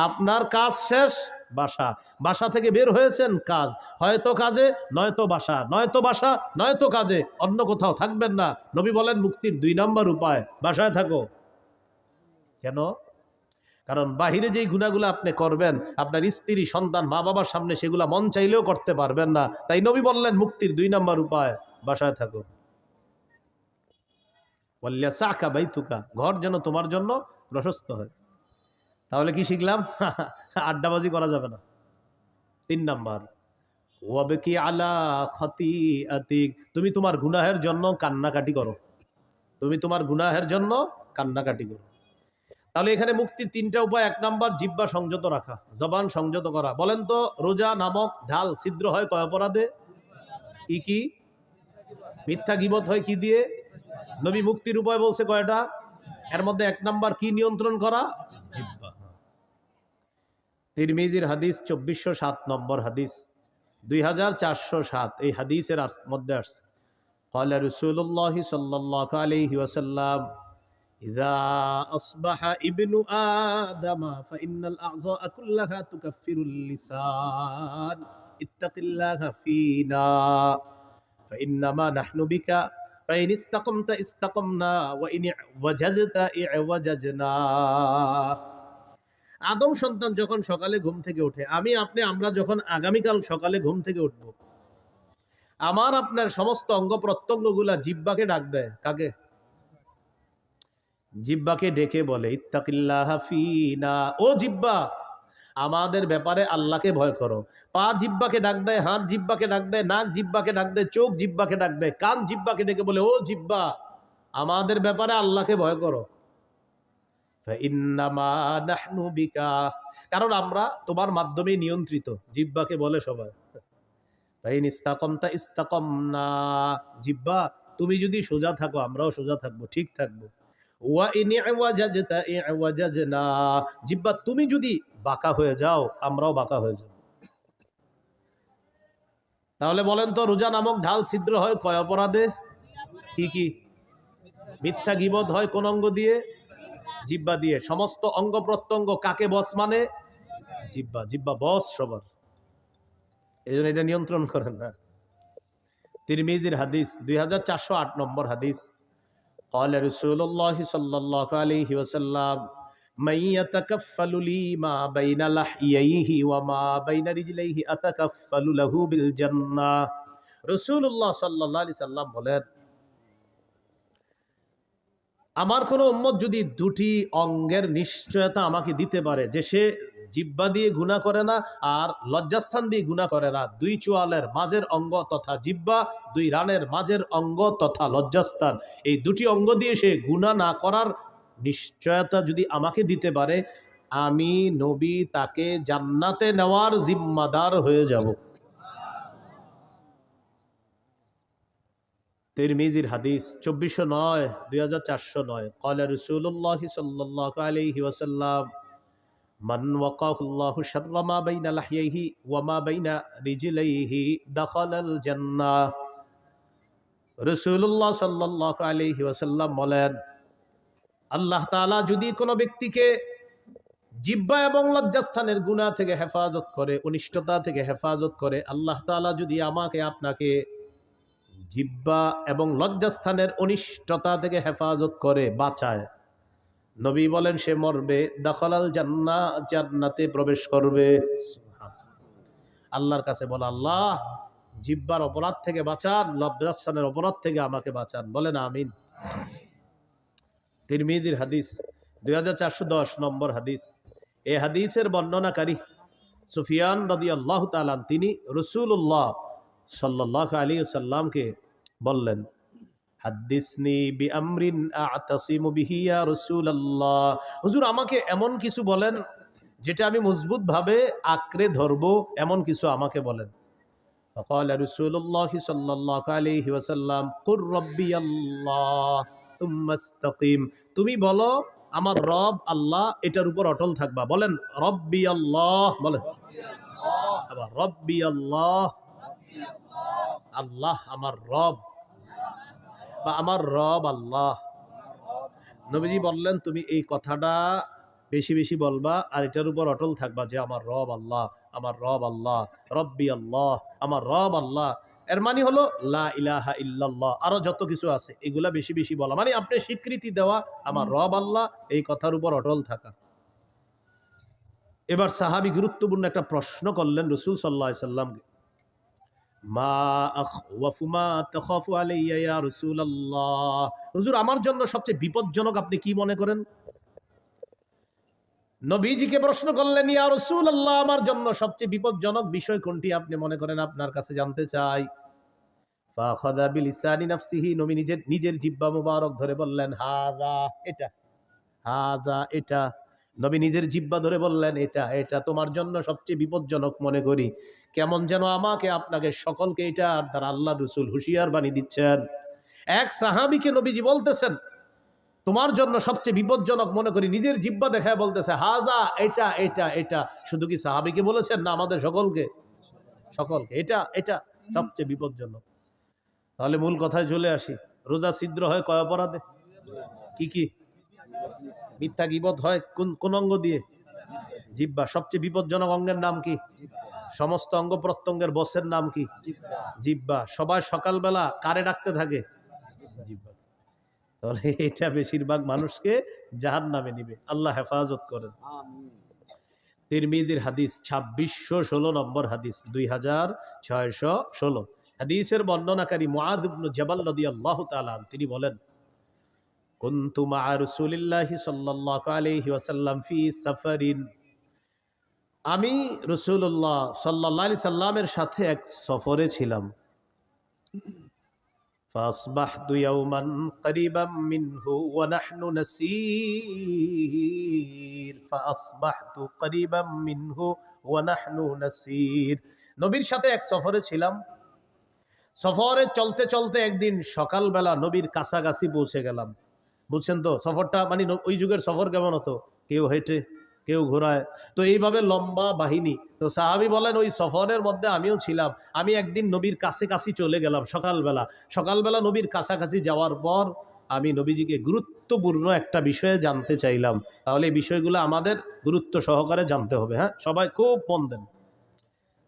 আপনার কাজ শেষ, বাসা, বাসা থেকে বের হয়েছেন কাজ, হয়তো কাজে নয়তো বাসা, নয়তো বাসা নয়তো কাজে, অন্য কোথাও থাকবেন না। নবী বলেন মুক্তির 2 নম্বর উপায় বাসায় থাকো। কেন? কারণ বাহিরে যেই গুনাহগুলো আপনি করবেন, আপনার স্ত্রী সন্তান মা বাবার সামনে সেগুলা মন চাইলেও করতে পারবেন না। তাই নবী বললেন মুক্তির 2 নম্বর উপায় বাসায় থাকো। ওয়ালিয়াসাকা বাইতুকা, ঘর যেন তোমার জন্য প্রশস্ত হয়। তাহলে কি শিখলাম? আড্ডাবাজি করা যাবে না। 3 নাম্বার, ওয়াবকি আলা খাতিআতিক, তুমি তোমার গুনাহের জন্য কান্নাকাটি করো। তুমি তোমার গুনাহের জন্য কান্নাকাটি করো। তাহলে এখানে মুক্তির 3টা উপায়। 1 নাম্বার, জিহ্বা সংযত রাখা, জবান সংযত করা। বলেন তো রোজা নামক ঢাল ছিদ্র হয় কয় অপরাধে? কি কি? মিথ্যা গীবত হয় কি দিয়ে? নবী মুক্তির উপায় বলছে কয়টা? এর মধ্যে 1 নাম্বার কি নিয়ন্ত্রণ করা? জিহ্বা। তিরমিজির হাদিস 2407 নম্বর হাদিস, 2407। এই হাদিসের মধ্যে আসছে, ক্বালা রাসূলুল্লাহ সাল্লাল্লাহু আলাইহি ওয়াসাল্লাম, ইযা আসবাহা ইবনু আদম ফাইন্নাল আ'যাআ কুল্লাহা তুকাফফিরুল লিসান, ইত্তাকিল্লাহা ফীনা ফাইন্নামা নাহনু বিকা ফাইন ইসতাকামতা ইসতাকামনা ওয়া ইন ওয়াজাজতা ইওয়াজাজনা। আদম সন্তান যখন সকালে ঘুম থেকে ওঠে, আমরা যখন আগামীকাল সকালে ঘুম থেকে উঠব, আমার আপনার সমস্ত অঙ্গ প্রত্যঙ্গগুলা জিহ্বাকে ডাক দেয়। কাকে? জিহ্বাকে ডেকে বলে ইত্তাকিল্লাহা ফীনা, ও জিহ্বা আমাদের ব্যাপারে আল্লাহকে ভয় করো। পা জিহ্বাকে ডাক দেয়, হাত জিহ্বাকে ডাক দেয়, নাক জিহ্বাকে ডাক দেয়, চোখ জিহ্বাকে ডাক দেয়, কান জিহ্বাকে ডেকে বলে ও জিহ্বা আমাদের ব্যাপারে আল্লাহকে ভয় করো। ফাইন্নামা নাহনু বিকা, কারণ আমরা তোমার মাধ্যমে নিয়ন্ত্রিত। জিহ্বাকে বলে সবাই। ফাইন ইসতাকামতা ইসতাকামনা, জিহ্বা তুমি যদি সোজা থাকো আমরাও সোজা থাকবো, ঠিক থাকবো। ওয়া ইন ইওয়াজাজতা ইওয়াজাজনা, জিহ্বা তুমি যদি বাঁকা হয়ে যাও আমরাও বাঁকা হয়ে যাব। তাহলে বলেন তো রোজা নামক ঢাল ছিদ্র হয় কয় অপরাধে? কি কি? মিথ্যা গীবত হয় কোন অঙ্গ দিয়ে? জিহ্বা দিয়ে। সমস্ত অঙ্গ প্রত্যঙ্গ কাকে বস মানে? জিহ্বা। জিহ্বা বস সবার, এই জন্য এটা নিয়ন্ত্রণ করেন না। তিরমিজির হাদিস 2408 নম্বর হাদিস, قال رسول الله صلى الله عليه وسلم من يتكفل لي ما بين لحييه وما بين رجليه أتكفل له بالجنة রাসূলুল্লাহ সাল্লাল্লাহু আলাইহি সাল্লাম বলেন, আমার কোন উম্মত যদি দুটি অঙ্গের নিশ্চয়তা আমাকে দিতে পারে যে সে জিহ্বা দিয়ে গুনাহ করে না আর লজ্জাস্থান দিয়ে গুনাহ করে না, দুই চোয়ালের মাঝের অঙ্গ তথা জিহ্বা, দুই রানের মাঝের অঙ্গ তথা লজ্জাস্থান, এই দুটি অঙ্গ দিয়ে সে গুনাহ না করার নিশ্চয়তা যদি আমাকে দিতে পারে, আমি নবী তাকে জান্নাতে নেওয়ার জিম্মাদার হয়ে যাব। তিরমিজির হাদিস 2409 2409 قال رسول الله صلى الله عليه وسلم من وقاه الله شر ما بين لحييه وما بين رجليه دخل الجنة রাসূলুল্লাহ সাল্লাল্লাহু আলাইহি ওয়াসাল্লাম বলেন, আল্লাহ তাআলা যদি কোনো ব্যক্তিকে জিহ্বা এবং লজ্জাস্থানের গুনাহ থেকে হেফাজত করে, অনিষ্টতা থেকে হেফাজত করে, আল্লাহ তাআলা যদি আমাকে আপনাকে জিহ্বা এবং লজ্জাস্থানের অনিষ্টতা থেকে হেফাজত করে, বাঁচায়, নবী বলেন সে মরবে, দাখালাল জান্নাহ, জান্নাতে প্রবেশ করবে। আল্লাহর কাছে বলে, আল্লাহ জিহ্বার অপরাধ থেকে বাঁচান, লজ্জাস্থানের অপরাধ থেকে আমাকে বাঁচান, বলেন আমিন। তিরমিজির হাদিস 2410 নম্বর হাদিস। এই হাদিসের বর্ণনাকারী সুফিয়ান রাদিয়াল্লাহু তাআলা তিনি রাসূলুল্লাহ সাল্লাল্লাহু আলাইহি ওয়াসাল্লামকে বললেন, হাদ্দিসনি বিআমরিন আ'তাসিমু বিহি ইয়া রাসূলুল্লাহ, হুজুর আমাকে এমন কিছু বলেন যেটা আমি মজবুত ভাবে আঁকড়ে ধরবো, এমন কিছু আমাকে বলেন। ফাকালা রাসূলুল্লাহ সাল্লাল্লাহু আলাইহি ওয়াসাল্লাম, কুর রাব্বিয়াল্লাহ সুম্মা ইসতাকিম, তুমি বলো আমার রব আল্লাহ, এটার উপর অটল থাকবা। বলেন রব্বি আল্লাহ, বলেন আবার রব্বি আল্লাহ, আল্লাহ আমার রব বা আমার রব আল্লাহ। নবীজি বললেন তুমি এই কথাটা বেশি বেশি বলবা আর এটার উপর অটল থাকবা যে আমার রব আল্লাহ, আমার রব আল্লাহ, রব্বি আল্লাহ, আমার রব আল্লাহ। এর মানে হলো লা ইলাহা ইল্লাল্লাহ, আরো যত কিছু আছে এগুলা বেশি বেশি বলা, মানে আপনি স্বীকৃতি দেওয়া আমার রব আল্লাহ, এই কথার উপর অটল থাকা। এবার সাহাবী গুরুত্বপূর্ণ একটা প্রশ্ন করলেন রাসূল সাল্লাল্লাহু আলাইহি সাল্লামকে, মা আখওয়াফু মা তাখাফু আলাইয়া ইয়া রাসূলুল্লাহ, হুজুর আমার জন্য সবচেয়ে বিপজ্জনক আপনি কি মনে করেন? নবীজিকে প্রশ্ন করলেন, ইয়া রাসূলুল্লাহ আমার জন্য সবচেয়ে বিপজ্জনক বিষয় কোনটি আপনি মনে করেন, আপনার কাছে জানতে চাই। ফাখাযা বিলিসানি নাফসিহি, নবী নিজের জিহ্বা মুবারক ধরে বললেন, হাযা, এটা, হাযা, এটা। নবী নিজের জিহ্বা ধরে বললেন, এটা, এটা তোমার জন্য সবচেয়ে বিপজ্জনক মনে করি। কেমন যেন আমাকে আপনাকে সকলকে এটা দ্বারা আল্লাহ রাসূল হুঁশিয়ার বাণী দিচ্ছেন। এক সাহাবীকে নবীজি বলতেছেন তোমার জন্য সবচেয়ে বিপজ্জনক মনে করি, নিজের জিহ্বা দেখায় বলতেছে হাযা, এটা, এটা, এটা। শুধু কি সাহাবীকে বলেছেন না আমাদের সকলকে? সকলকে, এটা, এটা সবচেয়ে বিপজ্জনক। তাহলে মূল কথায় চলে আসি, রোজা ছিদ্র হয় কয় অপরাধে? কি কি? মিথ্যা গীবত হয় কোন অঙ্গ দিয়ে? জিহ্বা। সবচেয়ে বিপজ্জনক অঙ্গের নাম কি? সমস্ত অঙ্গ প্রত্যঙ্গের বসের নাম কি? জিহ্বা। সবাই সকালবেলা কারে ডাকতে থাকে? জিহ্বা। তাহলে এটা বেশিরভাগ মানুষকে জাহান্নামে নিবে, আল্লাহ হেফাজত করেন। তিরমিজির হাদিস 2616 নম্বর হাদিস, 2616 হাদিসের বর্ণনাকারী মুআয ইবনে জাবাল রাদিয়াল্লাহু তাআলা তিনি বলেন, কুনতু মা রাসূলিল্লাহি সাল্লাল্লাহু আলাইহি ওয়াসাল্লাম ফি সাফারিন, আমি রাসূলুল্লাহ সাল্লাল্লাহু আলাইহি সাল্লামের সাথে এক সফরে ছিলাম। ফাসবাহতু ইয়াওমান করিবাম মিনহু ওয়া নাহনু নাসীর, ফাসবাহতু করিবাম মিনহু ওয়া নাহনু নাসীর। নবীর সাথে এক সফরে ছিলাম। সফরে চলতে চলতে একদিন সকালবেলা নবীর কাছাকাছি পৌঁছে গেলাম। বুঝছেন তো সফরটা, মানে ওই যুগের সফর কেমন হতো? কেউ হেঁটে, কেউ ঘোড়ায়, তো এইভাবে লম্বা বাহিনী। তো সাহাবী বলেন ওই সফরের মধ্যে আমিও ছিলাম। আমি একদিন নবীর কাছাকাছি চলে গেলাম সকালবেলা। সকালবেলা নবীর কাছাকাছি যাওয়ার পর আমি নবীজিকে গুরুত্বপূর্ণ একটা বিষয়ে জানতে চাইলাম। তাহলে এই বিষয়গুলো আমাদের গুরুত্ব সহকারে জানতে হবে। হ্যাঁ, সবাই খুব মন দেন।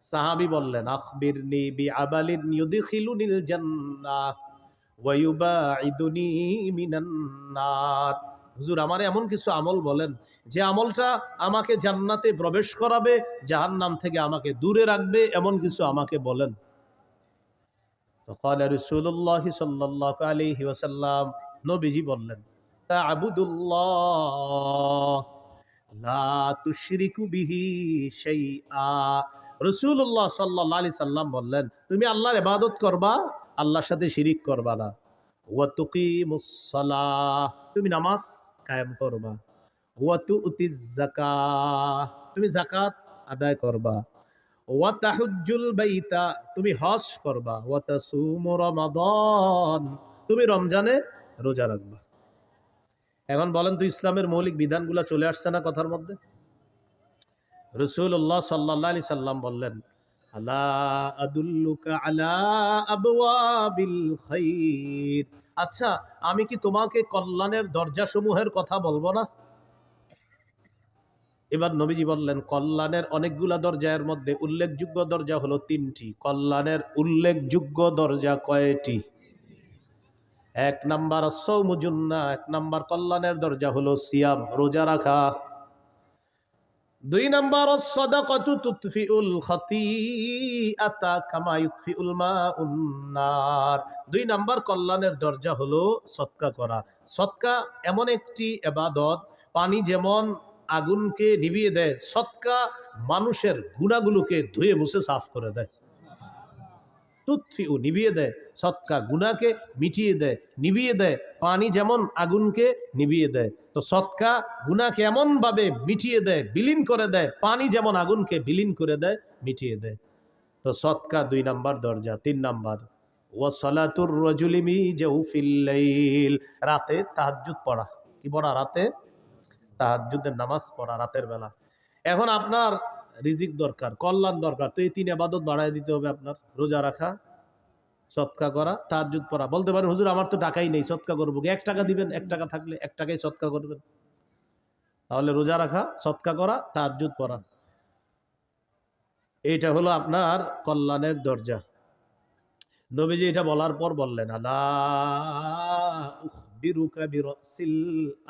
সাহাবী বললেন, আখবিরনি বিআমালিন ইউদখিলুনিল জান্নাহ, ওয়া ইউবাইদুনি মিনান নার। হুজুর আমার এমন কিছু আমল বলেন যে আমলটা আমাকে জান্নাতে প্রবেশ করাবে, জাহান্নাম থেকে আমাকে দূরে রাখবে, এমন কিছু আমাকে বলেন। فقال رسول الله صلى الله عليه وسلم, নবীজি বললেন, তা'বুদুল্লাহ লা তুশরিকু বিহি শাইআ। রাসূলুল্লাহ সাল্লাল্লাহু আলাইহি সাল্লাম বললেন, তুমি আল্লাহর ইবাদত করবা, আল্লাহর সাথে শিরিক করবা না। ওয়া তুকিমুস সালাহ, তুমি নামাজ কায়েম করবা। ওয়া তুতিজ যাকাহ, তুমি যাকাত আদায় করবা। ওয়া তাহুজ্জুল বাইতা, তুমি হজ করবা। ওয়া তাসুমু রমাদান, তুমি রমজানে রোজা রাখবা। এখন বলেন তো ইসলামের মৌলিক বিধানগুলো চলে আসছে না কথার মধ্যে? রাসূলুল্লাহ সাল্লাল্লাহু আলাইহি সাল্লাম বললেন, আলা আদুল্লুকা আলা আবওয়াবিল খাইর। আচ্ছা, আমি কি তোমাকে কল্যাণের দরজাসমূহের কথা বলবো না? এবার নবীজি বললেন, কল্যাণের অনেকগুলা দরজার মধ্যে উল্লেখযোগ্য দরজা হলো 3টি। কল্যাণের উল্লেখযোগ্য দরজা কয়টি? 1 নাম্বার আস-সাওমু জুন্নাহ, 1 নাম্বার কল্যাণের দরজা হলো সিয়াম, রোজা রাখা। 2 নাম্বার আস-সাদাকাতু তুতফিউল খাতিআতা কামা ইউতফিউল মাউন নার। 2 নাম্বার কল্যাণের দরজা হলো সদকা করা। সদকা এমন একটি ইবাদত, পানি যেমন আগুনকে নিভিয়ে দেয়, সদকা মানুষের গুনাহগুলোকে ধুয়ে মুছে সাফ করে দেয়। তুতফিউ, নিভিয়ে দেয়, সদকা গুনাহকে মিটিয়ে দেয়, নিভিয়ে দেয়। পানি যেমন আগুনকে নিভিয়ে দেয়, তো সদকা গুনাহকে এমন ভাবে মিটিয়ে দেয়, বিলীন করে দেয়, পানি যেমন আগুনকে বিলীন করে দেয়, মিটিয়ে দেয়। তো সদকা 2 নাম্বার দরজা। 3 নাম্বার ওয়া সালাতুর রাজুলি মি জাওফিল লাইল, রাতে তাহাজ্জুদ পড়া। কি পড়া? রাতে তাহাজ্জুদের নামাজ পড়া রাতের বেলা। এখন আপনার রিজিক দরকার, কল্যাণ দরকার, তো এই 3 ইবাদত বাড়ায় দিতে হবে আপনার। রোজা রাখা, সদকা করা, তাহাজ্জুদ পড়া। বলতে পারেন, হুজুর আমার তো টাকাই নেই, সদকা করবো কি? 1 টাকা দিবেন, 1 টাকা থাকলে 1 টাকাই সদকা করবেন। তাহলে রোজা রাখা, সদকা করা, তাহাজ্জুদ পড়া, এইটা হলো আপনার কল্যাণের দরজা। নবীজি এটা বলার পর বললেন, আলা উখবিরুকা বিরাসিল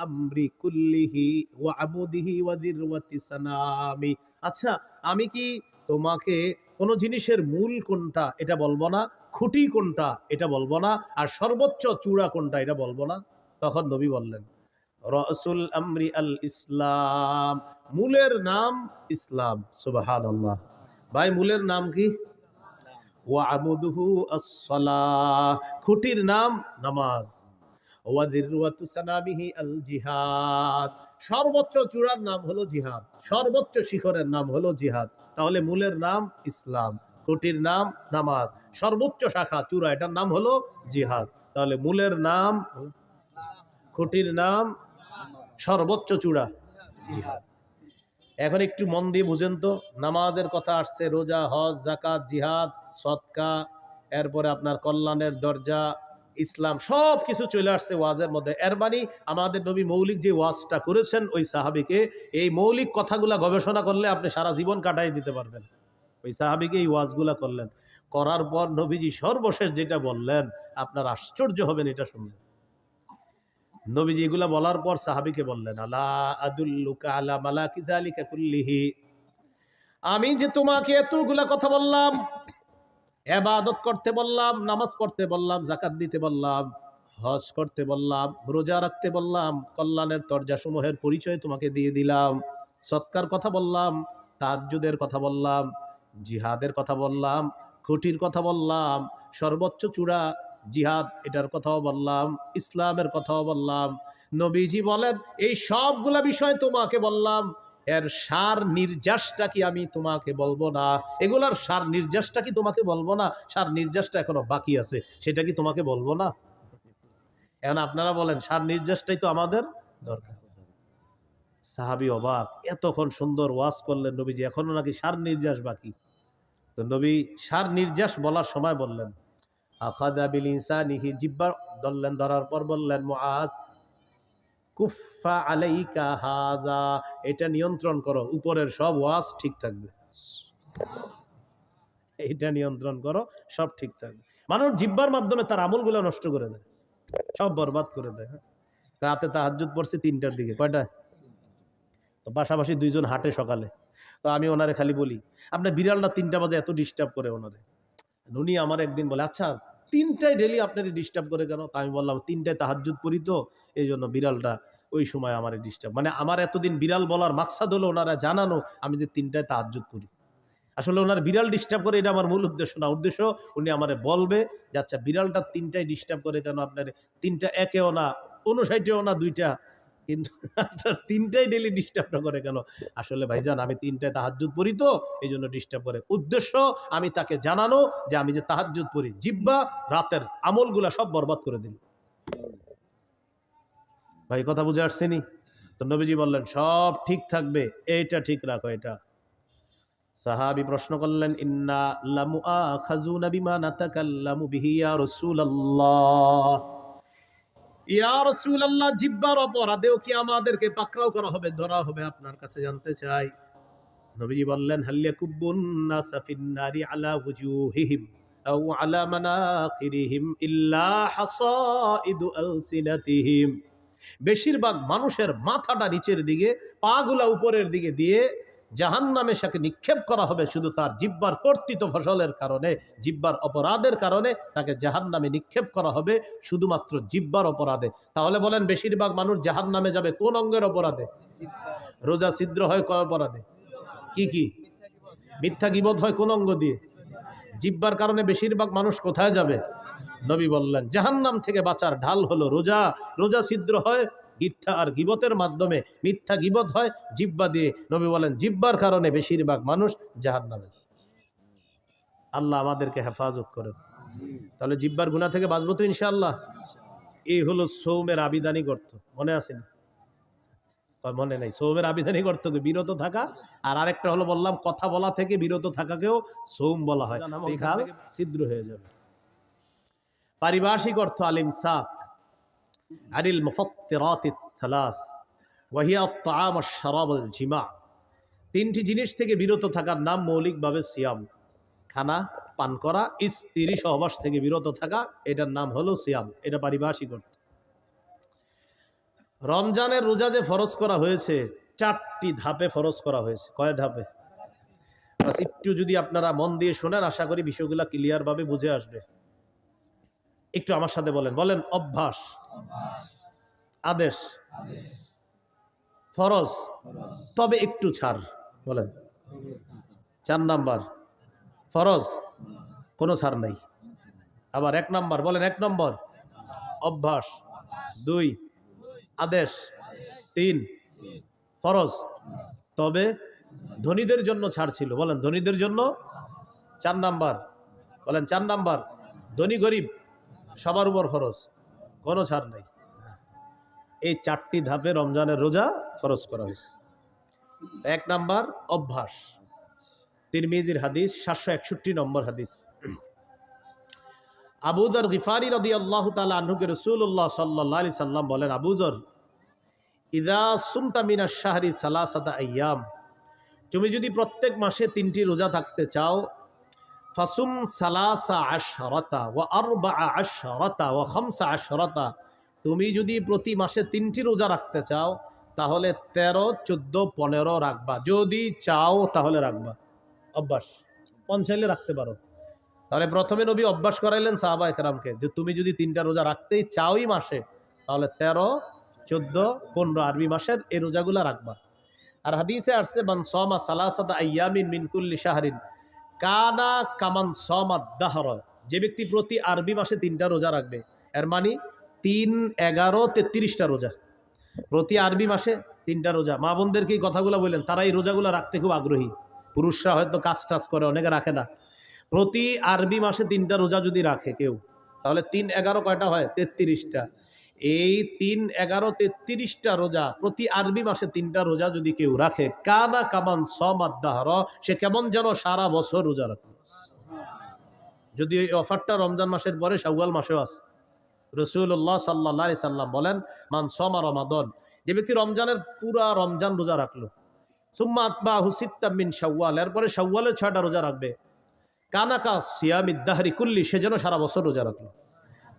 আমরি কুল্লিহি ওয়া আমুদিহি ওয়া দিরওয়াতি সানামি। আচ্ছা, আমি কি তোমাকে কোন জিনিসের মূল কোনটা এটা বলবো না, খুঁটি কোনটা এটা বলবো না, আর সর্বোচ্চ চূড়া কোনটা এটা বলবো না? তখন নবী বললেন, রাসুল আমরি আল ইসলাম, মূলের নাম ইসলাম। সুবহানাল্লাহ। ভাই, মূলের নাম কি? ওয়া আমুদুহু আস-সালাহ, খুঁটির নাম নামাজ। ওয়া দিরওয়াতু সানামিহি আল জিহাদ, সর্বোচ্চ চূড়ার নাম হলো জিহাদ, সর্বোচ্চ শিখরের নাম হলো জিহাদ। তাহলে মূলের নাম ইসলাম, খুঁটির নাম নামাজ, সর্বোচ্চ শাখা চূড়া এটার নাম হলো জিহাদ। তাহলে মূলের নাম, খুঁটির নাম, সর্বোচ্চ চূড়া জিহাদ। এখন একটু মন দিয়ে বুঝেন তো, নামাজের কথা আসছে, রোজা, হজ, যাকাত, জিহাদ, সদকা, এরপরে আপনার কল্যাণের দরজা, ইসলাম, সব কিছু চলে আসছে ওয়াজের মধ্যে। এর মানে আমাদের নবী মৌলিক যে ওয়াজটা করেছেন ওই সাহাবীকে, এই মৌলিক কথাগুলা গবেষণা করলে আপনি সারা জীবন কাটাই দিতে পারবেন। ওই সাহাবীকে এই ওয়াজগুলা করলেন, করার পর নবীজি সর্বশেষ যেটা বললেন, আপনার আশ্চর্য হবেন এটা শুনলে। নবীজি এগুলা বলার পর সাহাবীকে বললেন, আলা আদুল্লুকা আলা মালাকি যালিকা কুল্লিহি, আমি যে তোমাকে এতগুলা কথা বললাম, ইবাদত করতে বললাম, নামাজ পড়তে বললাম, যাকাত দিতে বললাম, হজ করতে বললাম, রোজা রাখতে বললাম, কল্যাণের দরজাসমূহের পরিচয় তোমাকে দিয়ে দিলাম, সৎকার কথা বললাম, তাহাজ্জুদের কথা বললাম, জিহাদের কথা বললাম, খুঁটির কথা বললাম, সর্বোচ্চ চূড়া জিহাদ এটার কথাও বললাম, ইসলামের কথাও বললাম। নবীজি বলেন, এই সবগুলা বিষয় তোমাকে বললাম, এর সার নির্যাসটা কি আমি তোমাকে বলবো না? এগুলার সার নির্যাসটা কি তোমাকে বলবো না? সার নির্যাসটা এখনো বাকি আছে, সেটা কি তোমাকে বলবো না? এখন আপনারা বলেন, সার নির্যাসটাই তো আমাদের দরকার। সাহাবী অবাক, এতক্ষণ সুন্দর ওয়াজ করলেন নবীজি, এখনো নাকি সার নির্যাস বাকি। তো নবী সার নির্যাস বলার সময় বললেন, আখাযা বিল ইনসানিহি, জিহ্বা ধরলেন, ধরার পর বললেন, মুআজ কুফা আলাইকা হাজা, এটা নিয়ন্ত্রণ করো, উপরের সব ওয়াজ ঠিক থাকবে। এটা নিয়ন্ত্রণ করো, সব ঠিক থাকবে। মানুষ জিব্বার মাধ্যমে তার আমলগুলো নষ্ট করে দেয়, সব বরবাদ করে দেয়। রাতে তাহাজ্জুদ পড়ছে 3টার দিকে, কয়টা? তো পাশাপাশি 2জন হাঁটে সকালে। তো আমি ওনারে খালি বলি, আপনার বিড়ালটা 3টা বাজে এত ডিস্টার্ব করে ওনারে। উনি আমার একদিন বলে, আচ্ছা 3টায় ডেলি আপনারে ডিস্টার্ব করে কেন? তা আমি বললাম 3টায় তাহাজ্জুদ পড়ি তো, এই জন্য বিড়ালটা ওই সময় আমার ডিস্টার্ব। মানে আমার এতদিন বিড়াল বলার মাকসাদ হলো ওনারা জানানো আমি যে 3টায় তাহাজ্জুদ পড়ি। আসলে ওনার বিড়াল ডিস্টার্ব করে এটা আমার মূল উদ্দেশ্য না। উদ্দেশ্য উনি আমারে বলবে যে আচ্ছা বিড়ালটা 3টায় ডিস্টার্ব করে কেন আপনার? 3টা একেও না, 59ও না, 2টা, কিন্তু আপনার 3টায় ডেলি ডিস্টার্ব করে কেন? আসলে ভাইজান আমি 3টায় তাহাজ্জুদ পড়ি তো, এই জন্য ডিস্টার্ব করে। উদ্দেশ্য আমি তাকে জানানো যে আমি যে তাহাজ্জুদ পড়ি, জিব্বা রাতের আমলগুলা সব বরবাদ করে দিল। ভাই কথা বুঝে আসছেনি? তো নবীজি বললেন সব ঠিক থাকবে, এইটা ঠিক রাখো। এটা সাহাবী প্রশ্ন করলেন, ইন্না লামুআখাযুনা বিমা নাতাকাল্লামু বিহি ইয়া রাসূলুল্লাহ। ইয়া রাসূলুল্লাহ, জিহ্বার অপরাধেও কি আমাদেরকে পাকড়াও করা হবে, ধরা হবে? আপনার কাছে জানতে চাই। নবীজি বললেন, হাল ইয়াকুব্বুন নাসা ফিন-নারি আলা ওয়ুজুহিহিম আও আলা মানাখিরিহিম ইল্লা হাসাইদু আলসিনাতিহিম। বেশিরভাগ মানুষের মাথাটা নিচের দিকে, পাগুলা উপরের দিকে দিয়ে জাহান্নামে সাকে নিক্ষেপ করা হবে শুধু তার জিহ্বার কর্তৃত ফসলের কারণে, জিহ্বার অপরাধের কারণে তাকে জাহান্নামে নিক্ষেপ করা হবে, শুধুমাত্র জিহ্বার অপরাধে। তাহলে বলেন বেশিরভাগ মানুষ জাহান্নামে যাবে কোন অঙ্গের অপরাধে? রোজা ছিদ্র হয় কয় অপরাধে? কি কি? মিথ্যা গীবত হয় কোন অঙ্গ দিয়ে? জিহ্বার কারণে বেশিরভাগ মানুষ কোথায় যাবে? নবী বললেন জাহান্নাম থেকে বাঁচার ঢাল হলো রোজা। রোজা ছিদ্র হয় মিথ্যা আর গীবতের মাধ্যমে, মিথ্যা গীবত হয় জিহ্বা দিয়ে। নবী বলেন জিহ্বার কারণে বেশিরভাগ মানুষ জাহান্নামে যায়। আল্লাহ আমাদেরকে হেফাজত করেন। তাহলে জিহ্বার গুনাহ থেকে বাঁচবো তো ইনশাআল্লাহ। এই হলো সৌমের আবিধানিক অর্থ। মনে আছে না? মনে নাই? সৌমের আবিধানিক অর্থ কি? বিরত থাকা। আর আরেকটা হলো বললাম কথা বলা থেকে বিরত থাকাকেও সৌম বলা হয়। ছিদ্র হয়ে যাবে। পারিভাষিক অর্থ আল ইমসাক আনিল মুফাত্তিরাতিস সালাস ওয়া হিয়া আত-তাআম ওয়াশ-শারাব ওয়াল-জিমা। 3টি জিনিস থেকে বিরত থাকার নাম মৌলিকভাবে সিয়াম। খানা পান করা, স্ত্রী সহবাস থেকে বিরত থাকা, এটার নাম হলো সিয়াম। এটা পারিভাষিক অর্থ। রমজানের রোজা যে ফরজ করা হয়েছে 4টি ধাপে ফরজ করা হয়েছে। কয় ধাপে? বাস একটু যদি আপনারা মন দিয়ে শোনেন আশা করি বিষয়গুলো ক্লিয়ার ভাবে বুঝে আসবে। একটু আমার সাথে বলেন। বলেন অভ্যাস, আদেশ, ফরজ, তবে একটু ছাড়। বলেন 4 নাম্বার ফরজ, কোনো ছাড় নাই। আবার 1 নাম্বার, বলেন 1 নম্বর অভ্যাস, 2 আদেশ, 3 ফরজ, তবে ধনীদের জন্য ছাড় ছিল। বলেন ধনীদের জন্য। 4 নাম্বার, বলেন 4 নাম্বার ধনী গরিব সবার উপর ফরজ, কোনো ছাড় নাই। এই 4টি ধাপে রমজানের রোজা ফরজ করা হয়েছে। 1 নাম্বার অভ্যাস, তিরমিজির হাদিস, 761 নম্বর হাদিস। আবু যর গিফারি রাদিয়াল্লাহু তাআলা আনহুকে রাসূলুল্লাহ সাল্লাল্লাহু আলাইহি সাল্লাম বলেন, আবু যর, ইযা সুমতা মিনাশ শাহরি সালাসাতা আইয়াম, তুমি যদি প্রত্যেক মাসে 3টি রোজা থাকতে চাও, ফাসুম সালাসা আশরাতা ওয়া আরবাআ আশরাতা ওয়া খামসা আশরাতা, তুমি যদি প্রতি মাসে 3টি রোজা রাখতে চাও তাহলে 13, 14, 15 রাখবা। যদি চাও তাহলে রাখবা। অভ্যাস, চাইলে রাখতে পারো। তাহলে প্রথমে নবী অভ্যাস করাইলেন সাহাবায়ে কেরামকে যে তুমি যদি 3টা রোজা রাখতেই চাওই মাসে তাহলে 13, 14, 15 আরবি মাসের এই রোজাগুলা রাখবা। আর হাদিসে আসছে মান সামা সালাসাতা আইয়ামিন মিন কুল্লি শাহরিন কানা কামান সামাদ দাহর, যে ব্যক্তি প্রতি আরবি মাসে 3টা রোজা রাখবে, এর মানে 3, 11, 33টা রোজা। প্রতি আরবি মাসে 3টা রোজা। মা বোনদেরকে এই কথাগুলো বললেন, তারা এই রোজাগুলো রাখতে খুব আগ্রহী। পুরুষরা হয়তো কাজ টাজ করে, অনেকে রাখে না। প্রতি আরবি মাসে 3টা রোজা যদি রাখে কেউ, তাহলে 3, 11 কয়টা হয়? 33টা। এই 3, 11, 33টা রোজা, প্রতি আরবি মাসে 3টা রোজা যদি কেউ রাখে, কানা কামান সামাদ দাহর, সে কেমন যেন সারা বছর রোজা রাখে। যদি এই অফারটা রমজান মাসের পরে শাওয়াল মাসেও আছে। রাসূলুল্লাহ সাল্লাল্লাহু আলাইহি সাল্লাম বলেন, মান সামা রমাদান, যে ব্যক্তি রমজানের পুরা রমজান রোজা রাখলো, সুম্মা আতবাহু সিত্তাম মিন শাওয়াল, এরপরে শাওয়ালের 6টা রোজা রাখবে, কানাকা সিয়ামিদ দাহরি কুল্লি, সে যেন সারা বছর রোজা রাখলো।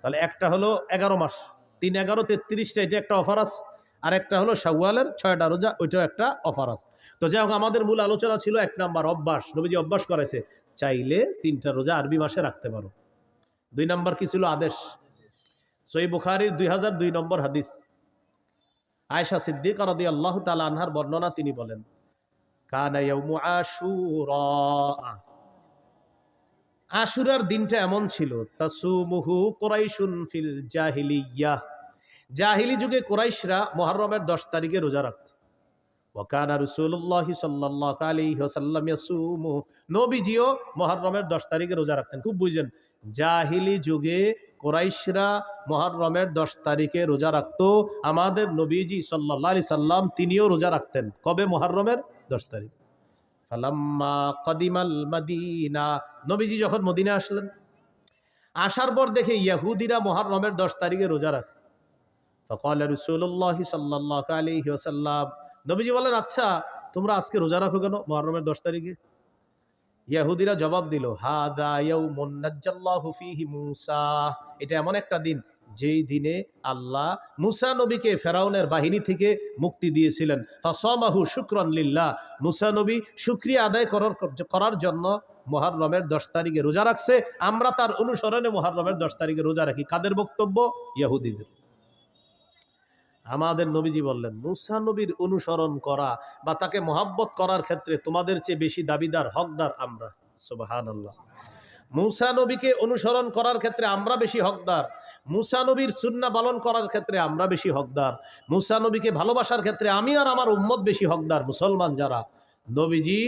তাহলে একটা হলো 11 মাস, 3, 11, 33টা, এটা একটা অফার আছে। আর একটা হলো শাওয়ালের 6টা রোজা, ওইটাও একটা অফার আছে। তো যাই হোক, আমাদের মূল আলোচনা ছিল 1 নাম্বার অভ্যাস। নবীজি অভ্যাস করেছে, চাইলে 3টা রোজা আরবি মাসে রাখতে পারো। 2 নাম্বার কি ছিল? আদেশ। সহিহ বুখারীর 2002 নম্বর হাদিস, আয়েশা সিদ্দিকা রাদিয়াল্লাহু তাআলা আনহার বর্ণনা, তিনি বলেন, কানা ইয়াউমু আশুরা, আশুরার দিনটা এমন ছিল, তাসুমুহু কুরাইশুন ফিল জাহিলিয়াহ, জাহিলি যুগে কুরাইশরা মুহররমের 10 তারিখে রোজা রাখত। ওয়া কানা রাসূলুল্লাহি সাল্লাল্লাহু আলাইহি ওয়াসাল্লাম ইয়াসুমু, নবীজিও মুহররমের 10 তারিখে রোজা রাখতেন। খুব বুঝেন, জাহিলি যুগে কুরাইশরা মুহররমের 10 তারিখে রোজা রাখত। আমাদের নবীজি সাল্লাল্লাহু আলাইহি সাল্লাম তিনিও রোজা রাখতেন। কবে? মুহররমের 10 তারিখ। ফালাম্মা কাদিমাল মাদিনা, নবীজি যখন মদিনা আসলেন, আসার পর দেখে ইহুদিরা মুহররমের 10 তারিখে রোজা রাখে। ফাকাল রাসূলুল্লাহ সাল্লাল্লাহু আলাইহি ওয়াসাল্লাম, নবীজি বলেন, আচ্ছা তোমরা আজকে রোজা রাখো কেন মুহররমের 10 তারিখে? ইহুদিরা জবাব দিল, হাদা ইয়াউমুন নাজ্জাল্লাহু ফীহি মূসা, এটা এমন একটা দিন যেই দিনে আল্লাহ মুসা নবীকে ফেরাউনের বাহিনী থেকে মুক্তি দিয়েছিলেন। ফাসামাহু শুকরান লিল্লাহ, মুসা নবী শুকরিয়া আদায় করার জন্য মুহররমের 10 তারিখে রোজা রাখছে। আমরা তার অনুসরণে মুহররমের 10 তারিখে রোজা রাখি। কাদের বক্তব্য? ইহুদিদের। আমাদের নবীজি বললেন, মুসা নবীর অনুসরণ করা বা তাকে মহাব্বত করার ক্ষেত্রে তোমাদের চেয়ে বেশি দাবিদার, হকদার আমরা। সুবহানাল্লাহ। মুসা নবীকে অনুসরণ করার ক্ষেত্রে আমরা বেশি হকদার, মুসা নবীর সুন্নাহ পালন করার ক্ষেত্রে আমরা বেশি হকদার, মুসা নবীকে ভালোবাসার ক্ষেত্রে আমি আর আমার উম্মত বেশি হকদার। মুসলমান যারা, নবীজি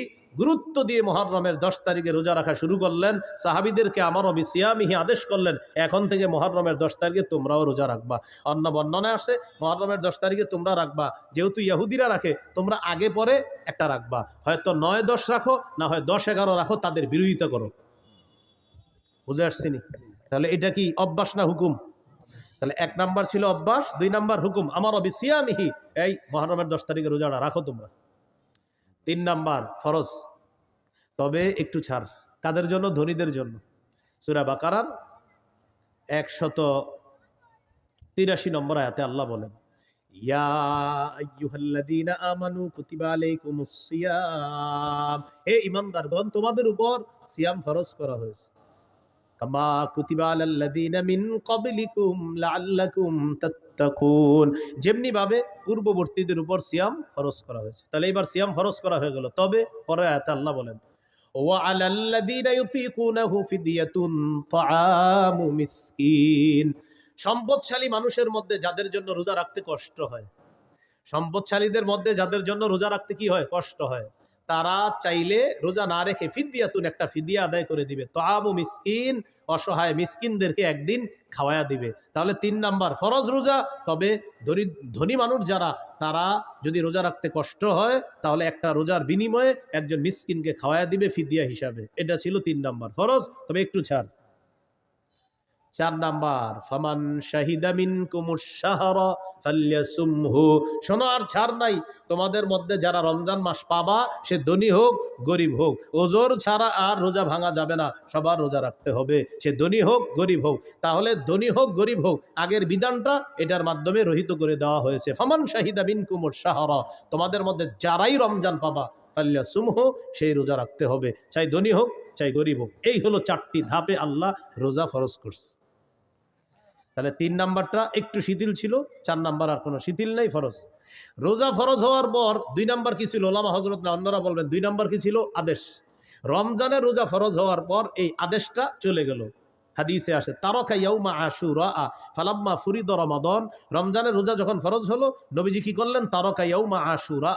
গুরুত্ব দিয়ে মুহররমের 10 তারিখে রোজা রাখা শুরু করলেন। সাহাবীদেরকে আমারও বিসিয়ামিহি আদেশ করলেন, এখন থেকে মুহররমের 10 তারিখে তোমরাও রোজা রাখবা। অন্য বর্ণনায় আসে মুহররমের 10 তারিখে তোমরা রাখবা, যেহেতু ইহুদিরা রাখে তোমরা আগে পরে একটা রাখবা, হয়তো 9-10 রাখো, না হয় 10-11 রাখো, তাদের বিরোধিতা করো। বুঝে আসছিনি? তাহলে এটা কি অভ্যাস না হুকুম? তাহলে 1 নাম্বার ছিল অভ্যাস, 2 নাম্বার হুকুম, আমারও বিসিয়ামিহি, এই মুহররমের 10 তারিখে রোজাটা রাখো তোমরা। 3 নাম্বার ফরজ, তবে একটু ছাড়। কাদের জন্য? ধনীদের জন্য। সূরা বাকারার 183 নম্বর আয়াতে আল্লাহ বলেন, ইয়া আইয়ুহাল্লাযীনা আমানু কুতিবা আলাইকুমুস সিয়াম, হে ঈমানদারগণ, তোমাদের উপর সিয়াম ফরজ করা হয়েছে। কামা কুতিবা আলাল্লাযীনা মিন ক্বাবলিকুম লাআল্লাকুম তাত্তাকুন, যেমনি ভাবে পূর্ববর্তীদের উপর সিয়াম ফরজ করা হয়েছে। তাহলে এবার সিয়াম ফরজ করা হয়ে গেল। তবে পরের আয়াতে আল্লাহ বলেন, ওয়া আলাল্লাযীনা ইউতীকুনাহু ফিদিয়াতুন তাআমু মিসকিন, সম্পদশালী মানুষের মধ্যে যাদের জন্য রোজা রাখতে কষ্ট হয়, সম্পদশালীদের মধ্যে যাদের জন্য রোজা রাখতে কি হয়? কষ্ট হয়, তারা চাইলে রোজা না রেখে ফিদিয়াতুন, একটা ফিদিয়া আদায় করে দিবে। তাআমু মিসকিন, অসহায় মিসকিনদেরকে একদিন খাওয়ায়া দিবে। তাহলে 3 নাম্বার ফরজ রোজা। তবে ধনী মানুষ যারা, তারা যদি রোজা রাখতে কষ্ট হয়, তাহলে একটা রোজার বিনিময়ে একজন মিসকিনকে খাওয়ায়া দিবে ফিদিয়া হিসাবে। এটা ছিল 3 নাম্বার ফরজ, তবে একটু ছাড়। 4 নাম্বার, ফামান শাহিদা মিনকুমুশ শাহরা ফালইয়াসুমহু, শোনো আর ছাড় নাই, তোমাদের মধ্যে যারা রমজান মাস পাবা, সে ধনী হোক গরিব হোক, ওজোর ছাড়া আর রোজা ভাঙা যাবে না, সবার রোজা রাখতে হবে, সে ধনী হোক গরিব হোক। তাহলে ধনী হোক গরিব হোক, আগের বিধানটা এটার মাধ্যমে রহিত করে দেওয়া হয়েছে। ফামান শাহিদা মিনকুমুশ শাহরা, তোমাদের মধ্যে যারাই রমজান পাবা, ফালইয়াসুমহু, সেই রোজা রাখতে হবে, চাই ধনী হোক চাই গরিব হোক। এই হলো 4টি ধাপে আল্লাহ রোজা ফরজ করছে। তাহলে 3 নাম্বারটা একটু শিথিল ছিল, 4 নাম্বার আর কোনো শিথিল নেই, ফরজ। রোজা ফরজ হওয়ার পর 2 নাম্বার কি ছিল? ওলামা হযরত না অন্যরা বলবেন 2 নাম্বার কি ছিল? আদেশ। রমজানের রোজা ফরজ হওয়ার পর এই আদেশটা চলে গেল। হাদিসে আসে, তারাকা ইয়াউমা আশুরা ফালাম্মা ফুরিদ রমাদান, রমজানের রোজা যখন ফরজ হলো, নবীজি কি করলেন? তারাকা ইয়াউমা আশুরা,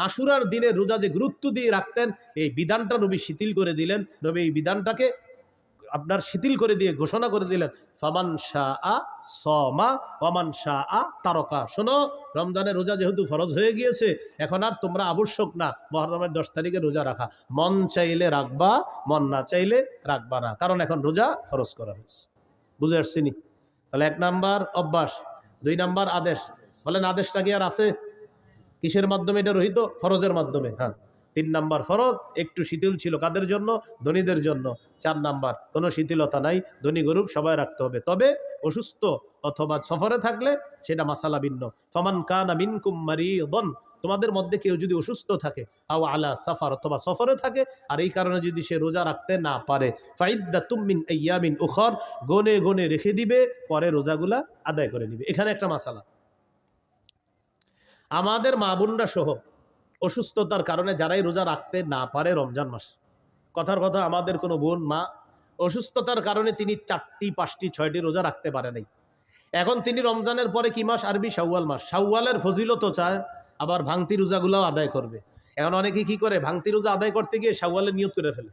আশুরার দিনে রোজা যে গুরুত্ব দিয়ে রাখতেন, এই বিধানটা নবী শিথিল করে দিলেন। নবী এই বিধানটাকে আপনার শিথিল করে দিয়ে ঘোষণা করে দিলেন, ফামান শাআ সামা ওয়ামান শাআ তারাকা, শোনো, রমজানের রোজা যেহেতু ফরজ হয়ে গিয়েছে, এখন আর তোমরা আবশ্যক না মুহররমের 10 তারিখে রোজা রাখা, মন চাইলে রাখবা, মন না চাইলে রাখবা না, কারণ এখন রোজা ফরজ করা হয়েছে। বুঝে আসছিনি? তাহলে 1 নাম্বার অভ্যাস, 2 নাম্বার আদেশ। বলেন আদেশটা কি আর আছে? কিসের মাধ্যমে এটা রহিত? ফরজের মাধ্যমে। হ্যাঁ, 3 নাম্বার ফরজ একটু শিথিল ছিল কাদের জন্য? ধনীদের জন্য। 4 নাম্বার কোনো শিথিলতা নাই, ধনী গরিব সবাই রাখতে হবে, তবে অসুস্থ অথবা সফরে থাকলে সেটা মাসালা ভিন্ন। ফামান কানা মিনকুম মারিদান, তোমাদের মধ্যে কেউ যদি অসুস্থ থাকে, আও আলা সাফার, অথবা সফরে থাকে, আর এই কারণে যদি সে রোজা রাখতে না পারে, ফাইদ্দাতুম মিন আইয়ামিন উখর, গনে গনে রেখে দিবে, পরে রোজাগুলা আদায় করে নিবে। এখানে একটা মাসালা, আমাদের মা বোনরা সহ অসুস্থতার কারণে যারাই রোজা রাখতে না পারে রমজান মাস, কথার কথা আমাদের কোনো বোন মা অসুস্থতার কারণে তিনি 4টি 5টি 6টি রোজা রাখতে পারে নাই, এখন তিনি রমজানের পরে কি মাস? আরবি শাওয়াল মাস। শাওয়ালের ফজিলত চায়, আবার ভাঙতি রোজাগুলাও আদায় করবে। এখন অনেকে কি করে, ভাঙতি রোজা আদায় করতে গিয়ে শাওয়ালের নিয়ত করে ফেলে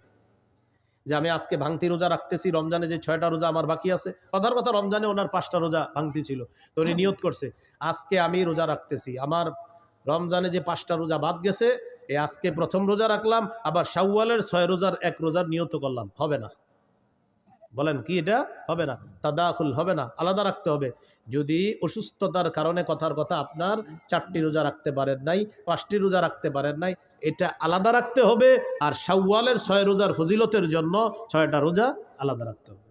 যে আমি আজকে ভাঙতি রোজা রাখতেছি, রমজানে যে 6টা রোজা আমার বাকি আছে, কথার কথা রমজানে ওনার 5টা রোজা ভাঙতি ছিল, তো উনি নিয়ত করছে আজকে আমি রোজা রাখতেছি, আমার রমজানে যে 5টা রোজা বাদ গেছে, আজকে প্রথম রোজা রাখলাম, আবার শাওয়ালের 6 রোজার 1 রোজার নিয়ত করলাম, হবে না। বলেন কি এটা হবে না? তাদাখুল হবে না, আলাদা রাখতে হবে। যদি অসুস্থতার কারণে, কথার কথা আপনার 4টি রোজা রাখতে পারেন নাই, 5টি রোজা রাখতে পারেন নাই, এটা আলাদা রাখতে হবে। আর শাওয়ালের 6 রোজার ফজিলতের জন্য 6টা রোজা আলাদা রাখতে হবে।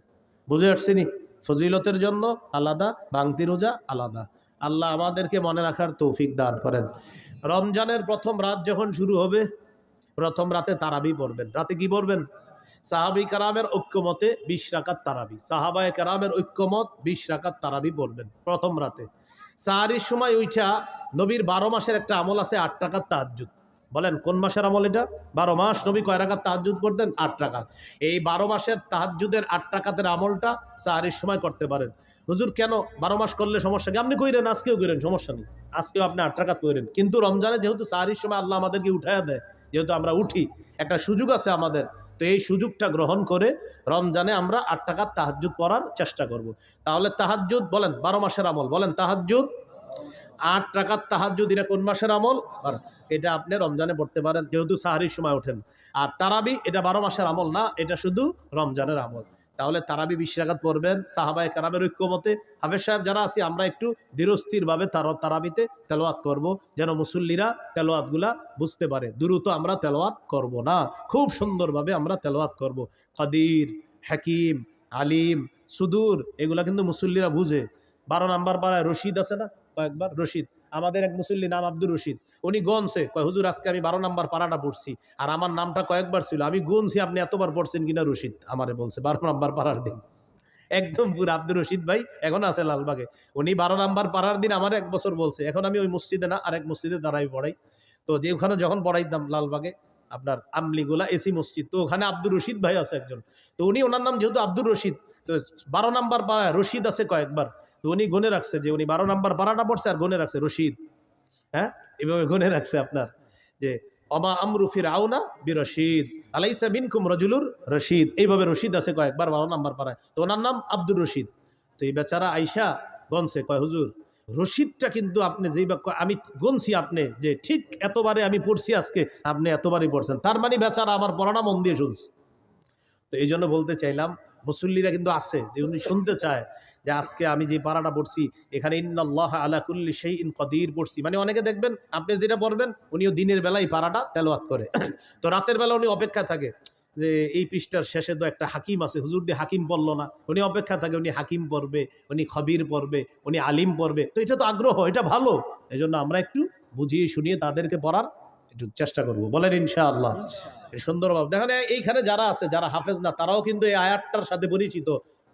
বুঝে আসছেনি? ফজিলতের জন্য আলাদা, ভাঙতি রোজা আলাদা। আল্লাহ আমাদেরকে মনে রাখার তৌফিক দান করেন। রমজানের প্রথম রাত যখন শুরু হবে, প্রথম রাতে তারাবি পড়বেন। রাতে কি পড়বেন? সাহাবী কেরামের ঐক্যমতে 20 রাকাত তারাবি, সাহাবায়ে কেরামের ঐক্যমত 20 রাকাত তারাবি পড়বেন প্রথম রাতে। সাহারির সময় উঠা নবীর 12 মাসের একটা আমল আছে, 8 রাকাত তাহাজ্জুদ। বলেন কোন মাসের আমল এটা? 12 মাস নবী কয় রাকাত তাহাজ্জুদ পড়তেন? 8 রাকাত। এই 12 মাসের তাহাজ্জুদের 8 রাকাতের আমলটা সাহারির সময় করতে পারেন। হুজুর কেন 12 মাস করলে সমস্যা কি? আপনি কইরেন, আজকেও কইরেন, সমস্যা নেই, আজকেও আপনি 8 রাকাত কইরেন। কিন্তু রমজানে যেহেতু সাহারির সময় আল্লাহ আমাদেরকে উঠাইয়া দেয়, যেহেতু আমরা উঠি, একটা সুযোগ আছে আমাদের, তো এই সুযোগটা গ্রহণ করে রমজানে আমরা 8 রাকাত তাহাজ্জুদ পড়ার চেষ্টা করব। তাহলে তাহাজ্জুদ বলেন 12 মাসের আমল, বলেন তাহাজ্জুদ 8 রাকাত তাহাজ্জুদ, এটা কোন মাসের আমল? এটা আপনি রমজানে পড়তে পারেন, যেহেতু সাহারির সময় ওঠেন। আর তারাবি এটা 12 মাসের আমল না, এটা শুধু রমজানের আমল। তাহলে তারাবি 20 রাকাত পড়বেন সাহাবায়ে কেরামের ঐক্যমতে। হাফেজ সাহেব যারা আছি আমরা একটু ধীরস্থিরভাবে তারাবিতে তেলাওয়াত করব, যেন মুসল্লিরা তেলাওয়াতগুলা বুঝতে পারে। দ্রুত আমরা তেলাওয়াত করব না, খুব সুন্দরভাবে আমরা তেলাওয়াত করব। কাদির, হাকিম, আলিম, সুদূর, এগুলা কিন্তু মুসল্লিরা বুঝে। 12 নাম্বার পাড়ায় রশিদ আছে না, কয়েকবার রশিদ, আমাদের এক মুসল্লি নাম আব্দুর রশিদ, উনি গনছে, কয় হুজুর আজকে আমি 12 নাম্বার পাড়াটা পড়ছি, আর আমার নামটা কয়েকবার ছিল, আমি গুনছি আপনি এতবার পড়ছেন কিনা রশিদ আমারে বলছে 12 নাম্বার পাড়ার দিন। একদম পুরো আব্দুর রশিদ ভাই এখন আছে লালবাগে, উনি 12 নাম্বার পাড়ার দিন আমার 1 বছর বলছে। এখন আমি ওই মসজিদে না, আরেক মসজিদে দাঁড়াই পড়াই, তো যে ওখানে যখন পড়াইতাম লালবাগে আপনার আমলিগুলা এসি মসজিদ, তো ওখানে আব্দুর রশিদ ভাই আছে একজন, তো উনি ওনার নাম যেহেতু আব্দুর রশিদ, তো 12 নাম্বার পাড়ায় রশিদ আছে কয়েকবার, তো উনি গুনে রাখছে যে উনি 12 নাম্বার পাড়াটা পড়ছে, আর গুনে রাখছে রশিদ। হ্যাঁ, এভাবে গুনে রাখছে আপনার যে অমা আমরু ফিরআউনা বিরশিদ আলাইসা মিনকুম রাজুলুর রশিদ, এইভাবে রশিদ আছে কয়েকবার 12 নাম্বার পাড়ায়, তো ওনার নাম আব্দুর রশিদ। তো এই বেচারা আইসা গনছে, কয় হুজুর রশিদটা কিন্তু আপনি যেই বাক্য আমি গুনছি, আপনি যে ঠিক এতবারে আমি পড়ছি আজকে, আপনি এতবারই পড়ছেন, তার মানে বেচারা আমার পড়াটা মন দিয়ে শুনছে। তো এই জন্য বলতে চাইলাম, মুসল্লিরা কিন্তু আছে যে উনি শুনতে চায় যে আজকে আমি যে পারাটা পড়ছি এখানে ইন্নাল্লাহ আলা কুল্লি শাইইন কাদির পড়ছি, মানে অনেকে দেখবেন আপনি যেটা পড়বেন উনিও দিনের বেলায় পারাটা তেলাওয়াত করে, তো রাতের বেলা উনি অপেক্ষা থাকে যে এই পৃষ্ঠার শেষে তো একটা হাকিম আছে, হুজুর দিয়ে হাকিম পড়লো না, উনি অপেক্ষা থাকে উনি হাকিম পড়বে, উনি খবির পড়বে, উনি আলিম পড়বে, তো এটা তো আগ্রহ, এটা ভালো। এই জন্য আমরা একটু বুঝিয়ে শুনিয়ে তাদেরকে পড়ার একটু চেষ্টা করব, বলেন ইনশাআল্লাহ। সুন্দরভাবে দেখেন এইখানে যারা আছে, যারা হাফেজ না, তারাও কিন্তু এই আয়াতটার সাথে পরিচিত,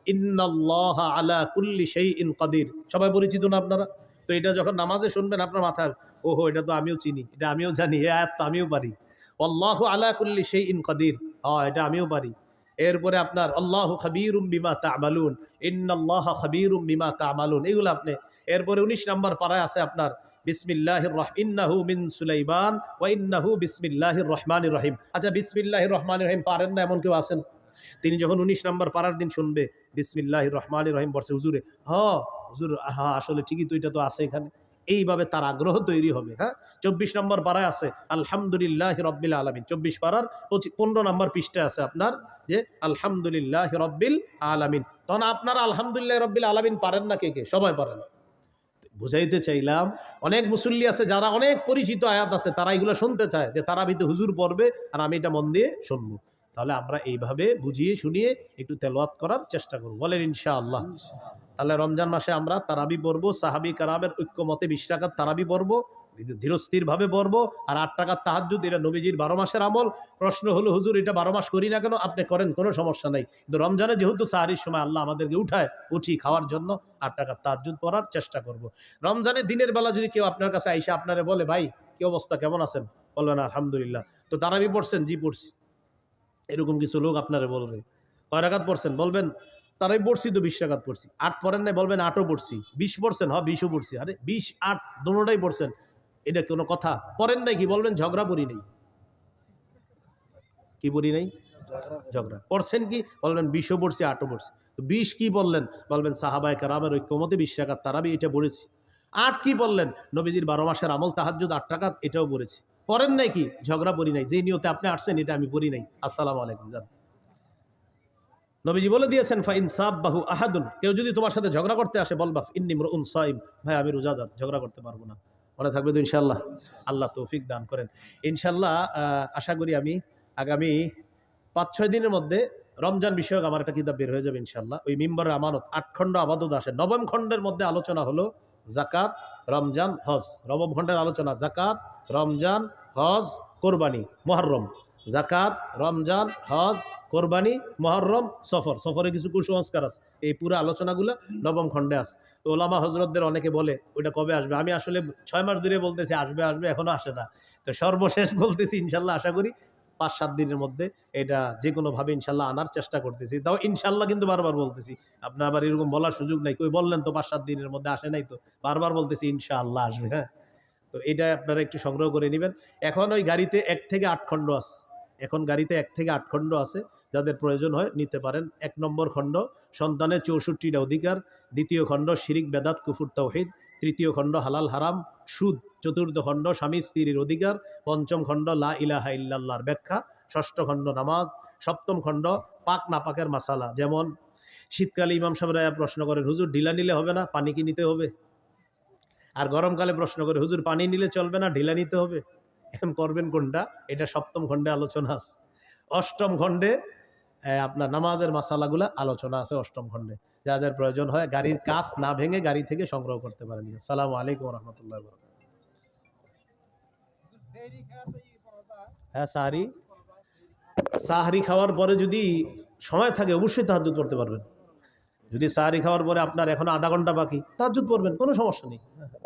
ইন্নাল্লাহ আলা কুল্লি শাইইন কাদির, সবাই পরিচিত না আপনারা? তো এটা যখন নামাজে শুনবেন আপনার মাথায়, ওহো এটা তো আমিও চিনি, এটা আমিও জানি, এই আয়াত তো আমিও পারি, আল্লাহু আলা কুল্লি শাইইন কাদির, এটা আমিও পারি। এরপরে আপনার আল্লাহু খাবীরুম বিমা তা'মালুন, ইন্নাল্লাহা খাবীরুম বিমা তা'মালুন, এগুলো আপনি। এরপরে 19 নম্বর পারায় আছে আপনার বিসমিল্লাহির রহমানির ইন্নাহু মিন সুলাইমান ওয়া ইন্নাহু বিসমিল্লাহির রহমানির রহিম। আচ্ছা বিসমিল্লাহির রহমানির রহিম পারেন না এমন কেউ আছেন? তিনি যখন 19 নম্বর পারার দিন শুনবে বিসমিল্লাহির রহমানির রহিম বলছে, হুজুরে হুজুর আসলে ঠিকই তো, এটা তো আছে এখানে, এইভাবে তার আগ্রহ তৈরি হবে। হ্যাঁ, 24 নম্বর পারায় আছে আলহামদুলিল্লাহি রাব্বিল আলামিন, 24 পারার 15 নম্বর পৃষ্ঠায় আছে আপনার যে আলহামদুলিল্লাহি রাব্বিল আলামিন। তখন আপনারা আলহামদুলিল্লাহি রাব্বিল আলামিন পারেন না কে কে? সবাই পারেন। বুঝাইতে চাইলাম, অনেক মুসল্লি আছে যারা অনেক পরিচিত আয়াত আছে, তারা এগুলো শুনতে চায় যে তারাবিতে হুজুর পড়বে আর আমি এটা মন দিয়ে শুনবো। তাহলে আমরা এইভাবে বুঝিয়ে শুনিয়ে একটু তেলাওয়াত করার চেষ্টা করব, বলেন ইনশাআল্লাহ। তাহলে রমজান মাসে আমরা তারাবি পড়বো, সাহাবী কারামের ঐক্যমতে 20 রাকাত তারাবি পড়বো, ধীরস্থির ভাবে পড়বো। আর 8 রাকাত তাহাজ্জুদ, এটা নবীজির 12 মাসের আমল। প্রশ্ন হলো হুজুর এটা 12 মাস করি না কেন? আপনি করেন, কোনো সমস্যা নাই, কিন্তু রমজানে যেহেতু সাহারির সময় আল্লাহ আমাদেরকে উঠি খাওয়ার জন্য, 8 রাকাত তাহাজ্জুদ পড়ার চেষ্টা করব। রমজানে দিনের বেলা যদি কেউ আপনার কাছে আইসা আপনারে বলে, ভাই কি অবস্থা, কেমন আছেন, বলবেন আলহামদুলিল্লাহ। তো তারাবি পড়ছেন? জি পড়ছি। এরকম কিছু লোক আপনারে বলবে। কয় রাকাত পড়ছেন? বলবেন তারাই পড়ছি তো 20 রাকাত পড়ছি। 8 পড়েন নাই? বলবেন 8ও পড়ছি। 20 পড়ছেন? হ্যাঁ 20ও পড়ছি। আরে 20 8 দোনোটাই পড়ছেন, এটা কোনো কথা? পড়েন নাই কি? বলবেন ঝগড়া পড়ি নাই। কি পড়ি নাই? ঝগড়া। পড়ছেন কি? বলবেন 20ও পড়ছি 8ও পড়ছি। তো 20 কি বললেন? বলবেন সাহাবায়ে কেরামের ঐক্যমতে 20 রাকাত তারাবি, এটা পড়েছি। 8 কি বললেন? নবীজির 12 মাসের আমল তাহাজ্জুদ 8 রাকাত, এটাও পড়েছি। পড়েন নাই কি? ঝগড়া পড়ি নাই। যে নিয়তে আপনি আসছেন এটা আমি পড়ি নাই। আসসালামু আলাইকুম জান। নবীজি বলে দিয়েছেন, ফাইন সাববাহু আহাদুন, কেউ যদি তোমার সাথে ঝগড়া করতে আসে বলবা ইন্নী ইমরুন সাইম, ভাই আমি রোজাদার, ঝগড়া করতে পারবো না। মনে থাকবে তো ইনশাআল্লাহ? আল্লাহ তৌফিক দান করেন। ইনশাআল্লাহ আশা করি আমি আগামী 5-6 দিনের মধ্যে রমজান বিষয়ক আমার একটা কিতাব বের হয়ে যাবে ইনশাআল্লাহ। ওই মিম্বরের আমানত 8 খণ্ড আবাদত আসে। 9ম খণ্ডের মধ্যে আলোচনা হলো যাকাত, রমজান, হজ। 9ম খণ্ডের আলোচনা যাকাত, রমজান, হজ, কোরবানি, মুহররম। যাকাত, রমজান, হজ, কোরবানি, মুহররম, সফর। সফরে কিছু কুসংস্কার আছে। এই পুরো আলোচনাগুলো 9ম খণ্ডে আছে। তো ওলামা হযরতদের অনেকে বলে ওইটা কবে আসবে? আমি আসলে 6 মাস ধরে বলতেছি আসবে আসবে, এখনো আসে না। তো সর্বশেষ বলতেছি ইনশাআল্লাহ আশা করি 5-7 দিনের মধ্যে এটা যে কোনোভাবে ইনশাআল্লাহ আনার চেষ্টা করতেছি। তাও ইনশাআল্লাহ কিন্তু বারবার বলতেছি। আপনার আবার এরকম বলার সুযোগ নাই। কই বললেন তো 5-7 দিনের মধ্যে আসে নাই তো। বারবার বলতেছি ইনশাআল্লাহ আসবে, হ্যাঁ? তো এটা আপনারা একটু সংগ্রহ করে নিবেন। এখন ওই গাড়িতে 1 থেকে 8 খণ্ড আছে। এখন গাড়িতে 1 থেকে 8 খণ্ড আছে। যাদের প্রয়োজন হয় নিতে পারেন। 1 নম্বর খণ্ড সন্তানের 64টা অধিকার, 2য় খণ্ড শিরিক বেদাত কুফর তাওহীদ, 3য় খণ্ড হালাল হারাম সুদ, 4র্থ খণ্ড স্বামী স্ত্রীর অধিকার, 5ম খণ্ড লা ইলাহা ইল্লাল্লাহর ব্যাখ্যা, 6ষ্ঠ খণ্ড নামাজ, 7ম খণ্ড পাক নাপাকের মাসালা। যেমন শীতকালে ইমাম সাহেবরা প্রশ্ন করেন, হুজুর ঢিলা নিলে হবে না, পানি কি নিতে হবে? আর গরমকালে প্রশ্ন করে, হুজুর পানি নিলে চলবে না, ঢিলা নিতে হবে? এখন করবেন কোনটা? এটা 7ম খণ্ডে আলোচনা আছে। 8ম খণ্ডে আপনার নামাজের মাসালাগুলা আলোচনা আছে 8ম খণ্ডে। যাদের প্রয়োজন হয় গাড়ির কাচ না ভেঙে গাড়ি থেকে সংগ্রহ করতে পারেন। আসসালামু আলাইকুম ওয়া রাহমাতুল্লাহি ওয়া বারাকাতুহু। হ্যাঁ, সাহরি খাওয়ার পরে যদি সময় থাকে অবশ্যই তাহাজ্জুদ পড়তে পারবেন। যদি সাহরি খাওয়ার পরে আপনার এখনো আধা ঘন্টা বাকি, তাহাজ্জুদ পড়বেন, কোনো সমস্যা নেই। হ্যাঁ, হ্যাঁ।